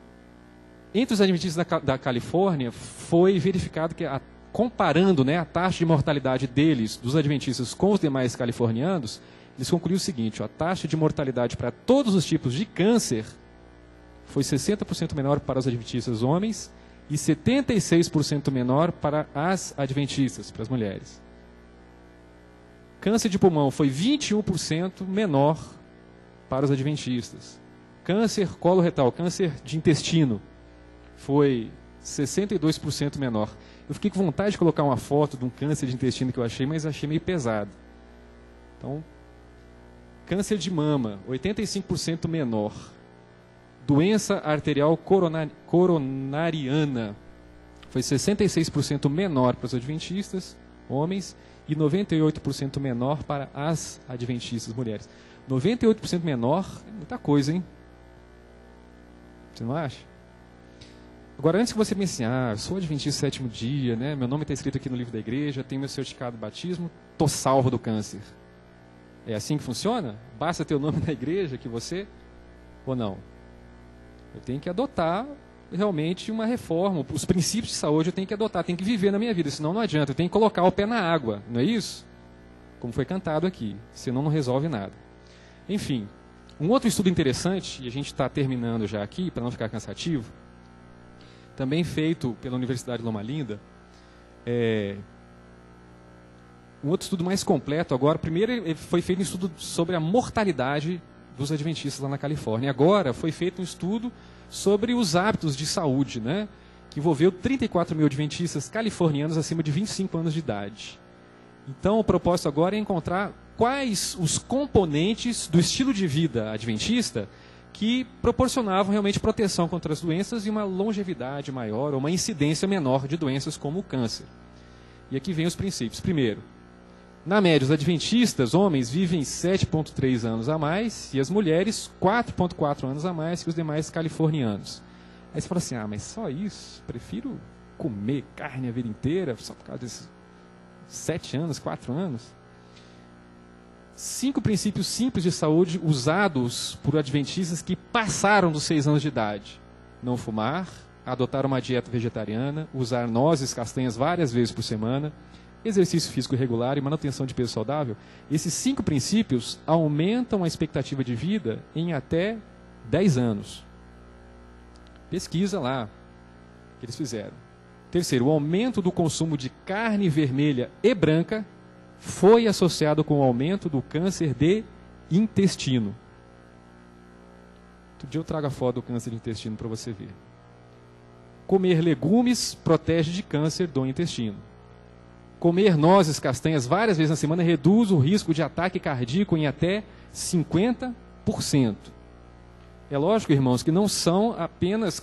entre os adventistas da Califórnia, foi verificado que, comparando, né, a taxa de mortalidade deles, dos adventistas, com os demais californianos, eles concluíram o seguinte: a taxa de mortalidade para todos os tipos de câncer foi 60% menor para os adventistas homens e 76% menor para as adventistas, para as mulheres. Câncer de pulmão foi 21% menor para os adventistas. Câncer coloretal, câncer de intestino, foi 62% menor. Eu fiquei com vontade de colocar uma foto de um câncer de intestino que eu achei, mas achei meio pesado. Então, câncer de mama, 85% menor. doença arterial coronariana foi 66% menor para os adventistas, homens, e 98% menor para as adventistas, mulheres. 98% menor é muita coisa, hein? Você não acha? Agora, antes que você pense, eu sou adventista sétimo dia, né? Meu nome está escrito aqui no livro da igreja, tenho meu certificado de batismo, estou salvo do câncer. É assim que funciona? Basta ter o nome na igreja que você... Ou não? Eu tenho que adotar realmente uma reforma. Os princípios de saúde eu tenho que adotar, tenho que viver na minha vida, senão não adianta. Eu tenho que colocar o pé na água, não é isso? Como foi cantado aqui, senão não resolve nada. Enfim, um outro estudo interessante, e a gente está terminando já aqui, para não ficar cansativo, também feito pela Universidade de Loma Linda, um outro estudo mais completo agora. Primeiro foi feito um estudo sobre a mortalidade dos adventistas lá na Califórnia. Agora foi feito um estudo sobre os hábitos de saúde, né, que envolveu 34 mil adventistas californianos acima de 25 anos de idade. Então o propósito agora é encontrar quais os componentes do estilo de vida adventista que proporcionavam realmente proteção contra as doenças e uma longevidade maior, ou uma incidência menor de doenças como o câncer. E aqui vem os princípios. Primeiro, na média, os adventistas, homens, vivem 7,3 anos a mais, e as mulheres 4,4 anos a mais que os demais californianos. Aí você fala assim, mas só isso? Prefiro comer carne a vida inteira, só por causa desses 7 anos, 4 anos? 5 princípios simples de saúde usados por adventistas que passaram dos 6 anos de idade. Não fumar, adotar uma dieta vegetariana, usar nozes, castanhas várias vezes por semana, exercício físico regular e manutenção de peso saudável. Esses 5 princípios aumentam a expectativa de vida em até 10 anos. Pesquisa lá que eles fizeram. Terceiro, o aumento do consumo de carne vermelha e branca foi associado com o aumento do câncer de intestino. Outro dia eu trago a foto do câncer de intestino para você ver. Comer legumes protege de câncer do intestino. Comer nozes, castanhas várias vezes na semana reduz o risco de ataque cardíaco em até 50%. É lógico, irmãos, que não são apenas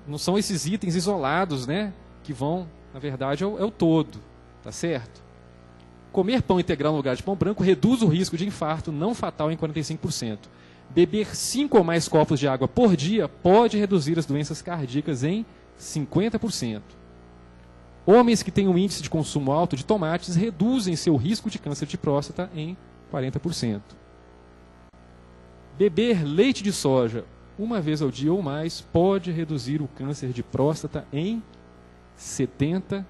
não são esses itens isolados, né, que vão, na verdade, é o todo, tá certo? Comer pão integral no lugar de pão branco reduz o risco de infarto não fatal em 45%. Beber 5 ou mais copos de água por dia pode reduzir as doenças cardíacas em 50%. Homens que têm um índice de consumo alto de tomates reduzem seu risco de câncer de próstata em 40%. Beber leite de soja uma vez ao dia ou mais pode reduzir o câncer de próstata em 70%.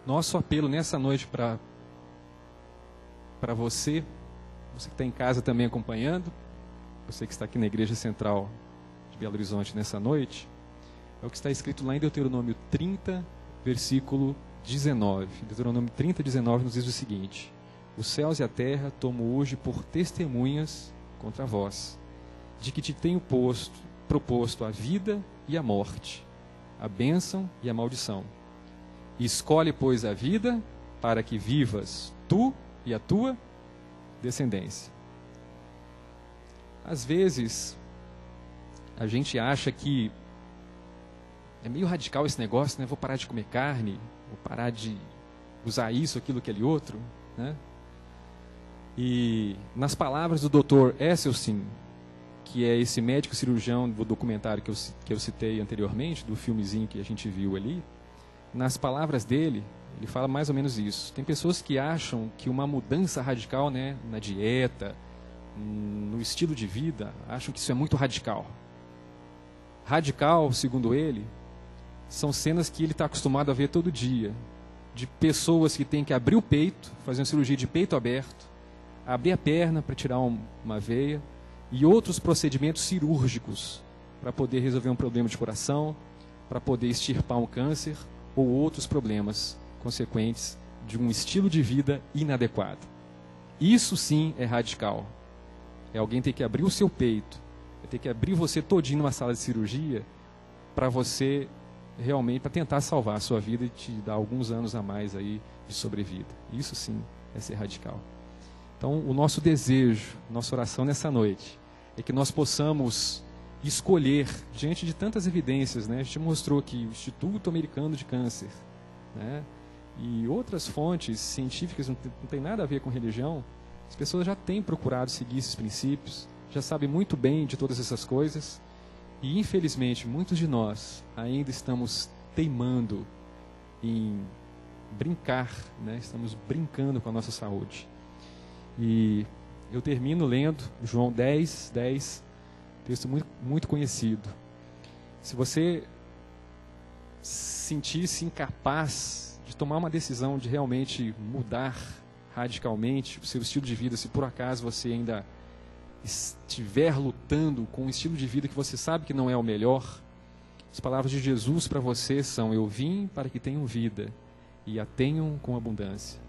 Nosso apelo nessa noite para você que está em casa também acompanhando, você que está aqui na Igreja Central de Belo Horizonte nessa noite, é o que está escrito lá em Deuteronômio 30, versículo 19. Deuteronômio 30, 19 nos diz o seguinte: os céus e a terra tomo hoje por testemunhas contra vós, de que te tenho proposto a vida e a morte, a bênção e a maldição. Escolhe, pois, a vida, para que vivas tu e a tua descendência. Às vezes, a gente acha que é meio radical esse negócio, né? Vou parar de comer carne, vou parar de usar isso, aquilo, aquele outro, né? E nas palavras do Dr. Esselstyn, que é esse médico cirurgião do documentário que eu citei anteriormente, do filmezinho que a gente viu ali, nas palavras dele, ele fala mais ou menos isso. Tem pessoas que acham que uma mudança radical, né, na dieta, no estilo de vida, acham que isso é muito radical. Radical, segundo ele, são cenas que ele está acostumado a ver todo dia, de pessoas que têm que abrir o peito, fazer uma cirurgia de peito aberto, abrir a perna para tirar uma veia, e outros procedimentos cirúrgicos para poder resolver um problema de coração, para poder extirpar um câncer, ou outros problemas consequentes de um estilo de vida inadequado. Isso sim é radical. É alguém ter que abrir o seu peito, é ter que abrir você todinho numa sala de cirurgia para você realmente para tentar salvar a sua vida e te dar alguns anos a mais aí de sobrevida. Isso sim é ser radical. Então, o nosso desejo, nossa oração nessa noite, é que nós possamos escolher, diante de tantas evidências, né? A gente mostrou aqui o Instituto Americano de Câncer, né? E outras fontes científicas, não tem nada a ver com religião. As pessoas já têm procurado seguir esses princípios, já sabem muito bem de todas essas coisas, e infelizmente muitos de nós ainda estamos teimando em brincar, né? Estamos brincando com a nossa saúde. E eu termino lendo João 10:10, texto muito conhecido. Se você sentir-se incapaz de tomar uma decisão de realmente mudar radicalmente o seu estilo de vida, se por acaso você ainda estiver lutando com um estilo de vida que você sabe que não é o melhor, as palavras de Jesus para você são: eu vim para que tenham vida e a tenham com abundância.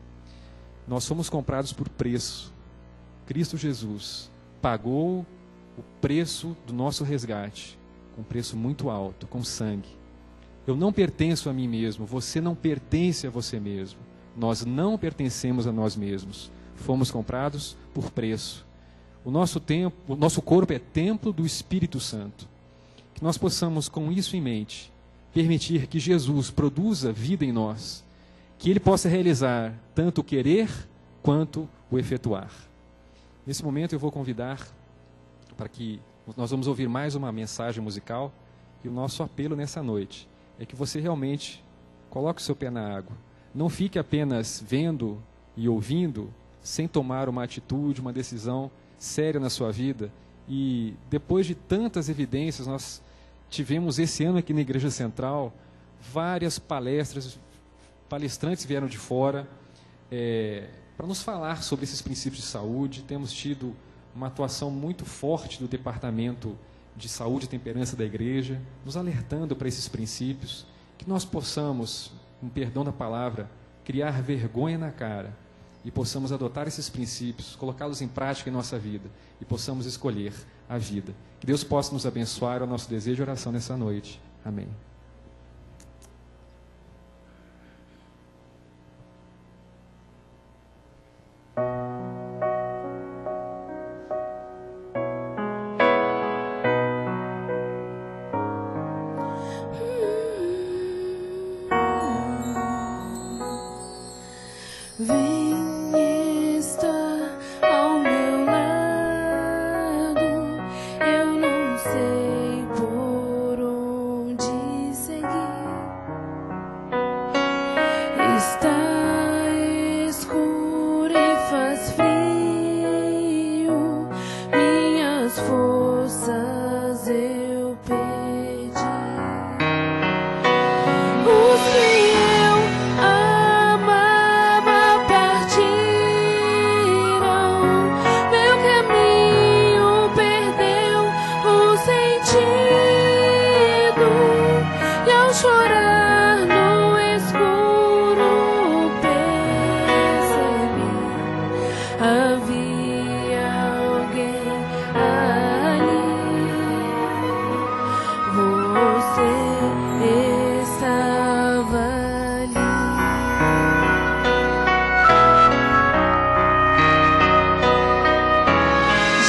Nós fomos comprados por preço. Cristo Jesus pagou o preço do nosso resgate, com um preço muito alto, com sangue. Eu não pertenço a mim mesmo, você não pertence a você mesmo. Nós não pertencemos a nós mesmos. Fomos comprados por preço. O nosso corpo é templo do Espírito Santo. Que nós possamos, com isso em mente, permitir que Jesus produza vida em nós, que Ele possa realizar tanto o querer quanto o efetuar. Nesse momento eu vou convidar para que nós vamos ouvir mais uma mensagem musical, e o nosso apelo nessa noite é que você realmente coloque o seu pé na água. Não fique apenas vendo e ouvindo, sem tomar uma atitude, uma decisão séria na sua vida. E depois de tantas evidências, nós tivemos esse ano aqui na Igreja Central várias palestrantes vieram de fora para nos falar sobre esses princípios de saúde. Temos tido uma atuação muito forte do Departamento de Saúde e Temperança da Igreja, nos alertando para esses princípios, que nós possamos, com perdão da palavra, criar vergonha na cara e possamos adotar esses princípios, colocá-los em prática em nossa vida e possamos escolher a vida. Que Deus possa nos abençoar, é o nosso desejo e oração nessa noite. Amém. Vem estar ao meu lado, eu não sei por onde seguir. Está escuro e faz frio, minhas forças eu perdi. Os que eu amava partiram, meu caminho perdeu o sentido, e ao chorar no escuro percebi, havia alguém ali. Você estava ali.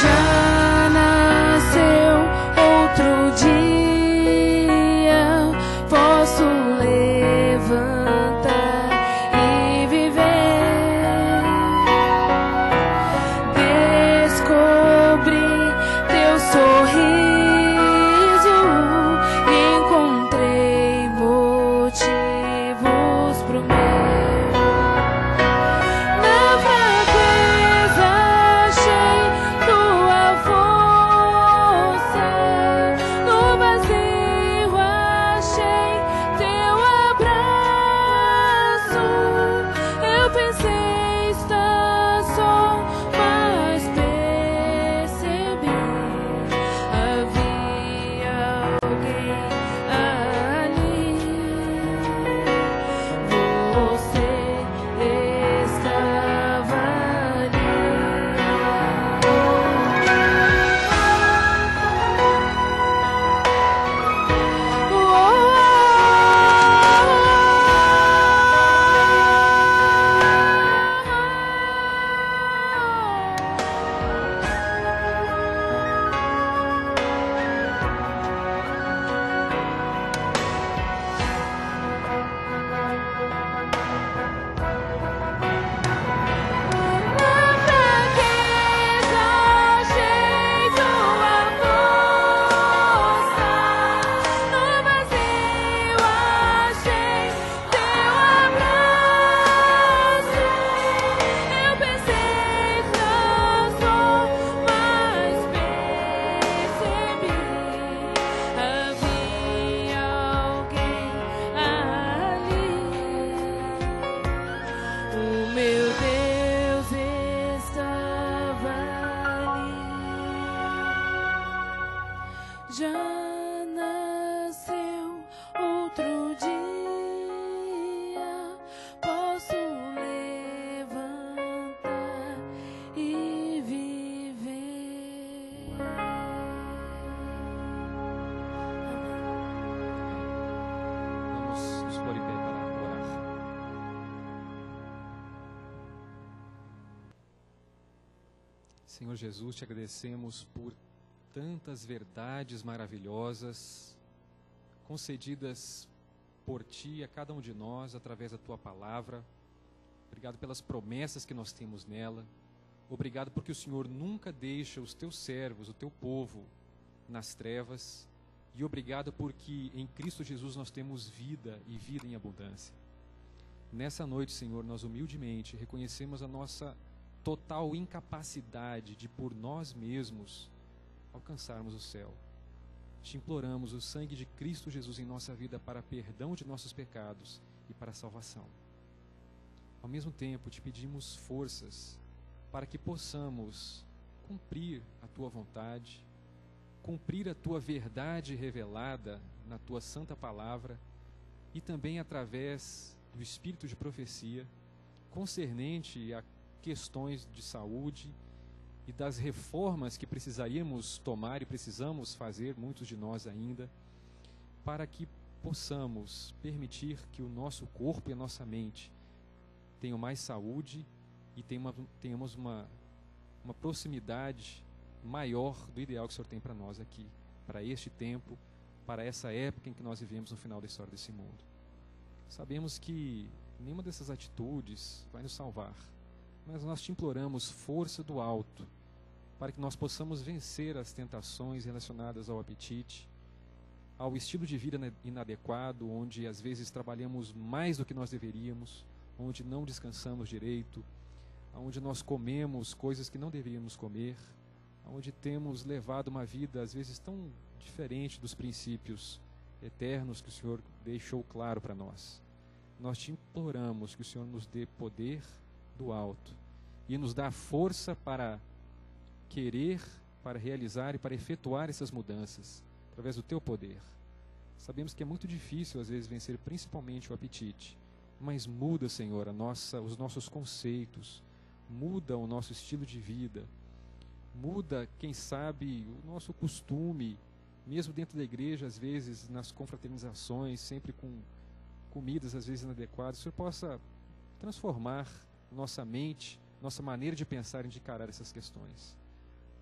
Já nasceu outro dia, posso levantar e viver. Descobri teu sorriso e encontrei motivos pro meu. Na fraqueza achei tua força, no vazio achei teu abraço. Eu pensei estar só, mas percebi, havia alguém ali. Você estava ali. Oh, Senhor Jesus, te agradecemos por tantas verdades maravilhosas concedidas por Ti a cada um de nós através da Tua palavra. Obrigado pelas promessas que nós temos nela. Obrigado porque o Senhor nunca deixa os Teus servos, o Teu povo, nas trevas. E obrigado porque em Cristo Jesus nós temos vida e vida em abundância. Nessa noite, Senhor, nós humildemente reconhecemos a nossa total incapacidade de por nós mesmos alcançarmos o céu. Te imploramos o sangue de Cristo Jesus em nossa vida para perdão de nossos pecados e para a salvação. Ao mesmo tempo, te pedimos forças para que possamos cumprir a Tua vontade, cumprir a Tua verdade revelada na Tua santa palavra e também através do espírito de profecia concernente a questões de saúde e das reformas que precisaríamos tomar e precisamos fazer, muitos de nós ainda, para que possamos permitir que o nosso corpo e a nossa mente tenham mais saúde e tenhamos uma proximidade maior do ideal que o Senhor tem para nós aqui, para este tempo, para essa época em que nós vivemos no final da história desse mundo. Sabemos que nenhuma dessas atitudes vai nos salvar, mas nós te imploramos força do alto, para que nós possamos vencer as tentações relacionadas ao apetite, ao estilo de vida inadequado, onde às vezes trabalhamos mais do que nós deveríamos, onde não descansamos direito, onde nós comemos coisas que não deveríamos comer, onde temos levado uma vida às vezes tão diferente dos princípios eternos que o Senhor deixou claro para nós. Nós te imploramos que o Senhor nos dê poder do alto e nos dá força para querer, para realizar e para efetuar essas mudanças através do Teu poder. Sabemos que é muito difícil às vezes vencer principalmente o apetite, mas muda, Senhor, os nossos conceitos, muda o nosso estilo de vida, muda, quem sabe, o nosso costume, mesmo dentro da igreja, às vezes nas confraternizações, sempre com comidas às vezes inadequadas. O Senhor possa transformar nossa mente, nossa maneira de pensar e de encarar essas questões.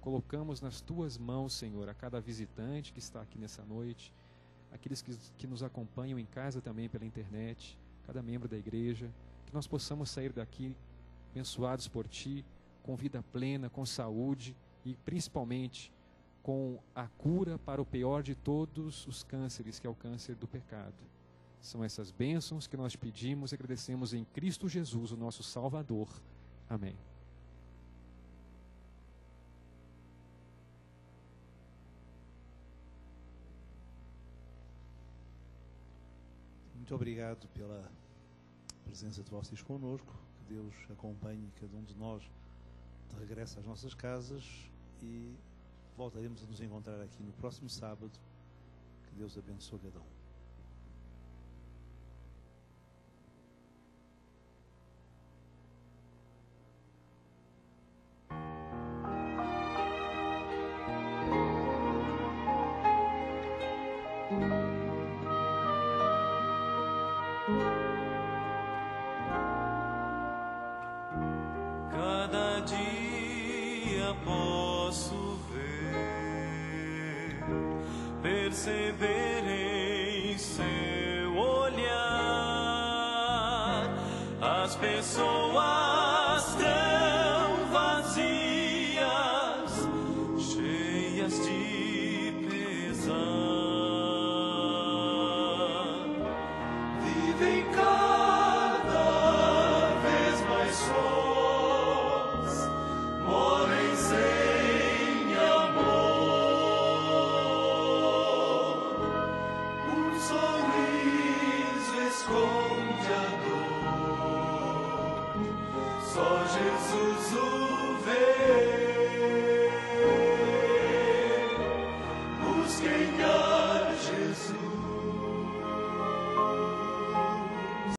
Colocamos nas Tuas mãos, Senhor, a cada visitante que está aqui nessa noite, aqueles que nos acompanham em casa também pela internet, cada membro da igreja, que nós possamos sair daqui abençoados por Ti, com vida plena, com saúde e principalmente com a cura para o pior de todos os cânceres, que é o câncer do pecado. São essas bênçãos que nós pedimos e agradecemos em Cristo Jesus, o nosso Salvador. Amém. Muito obrigado pela presença de vocês conosco. Que Deus acompanhe cada um de nós de regresso às nossas casas e voltaremos a nos encontrar aqui no próximo sábado. Que Deus abençoe cada um. Cada dia posso ver, perceber em seu olhar as pessoas tão vazias, cheias de pesar, vivem cada vez mais sós, morrem sem amor. Um sorriso esconde a dor, só Jesus o vê.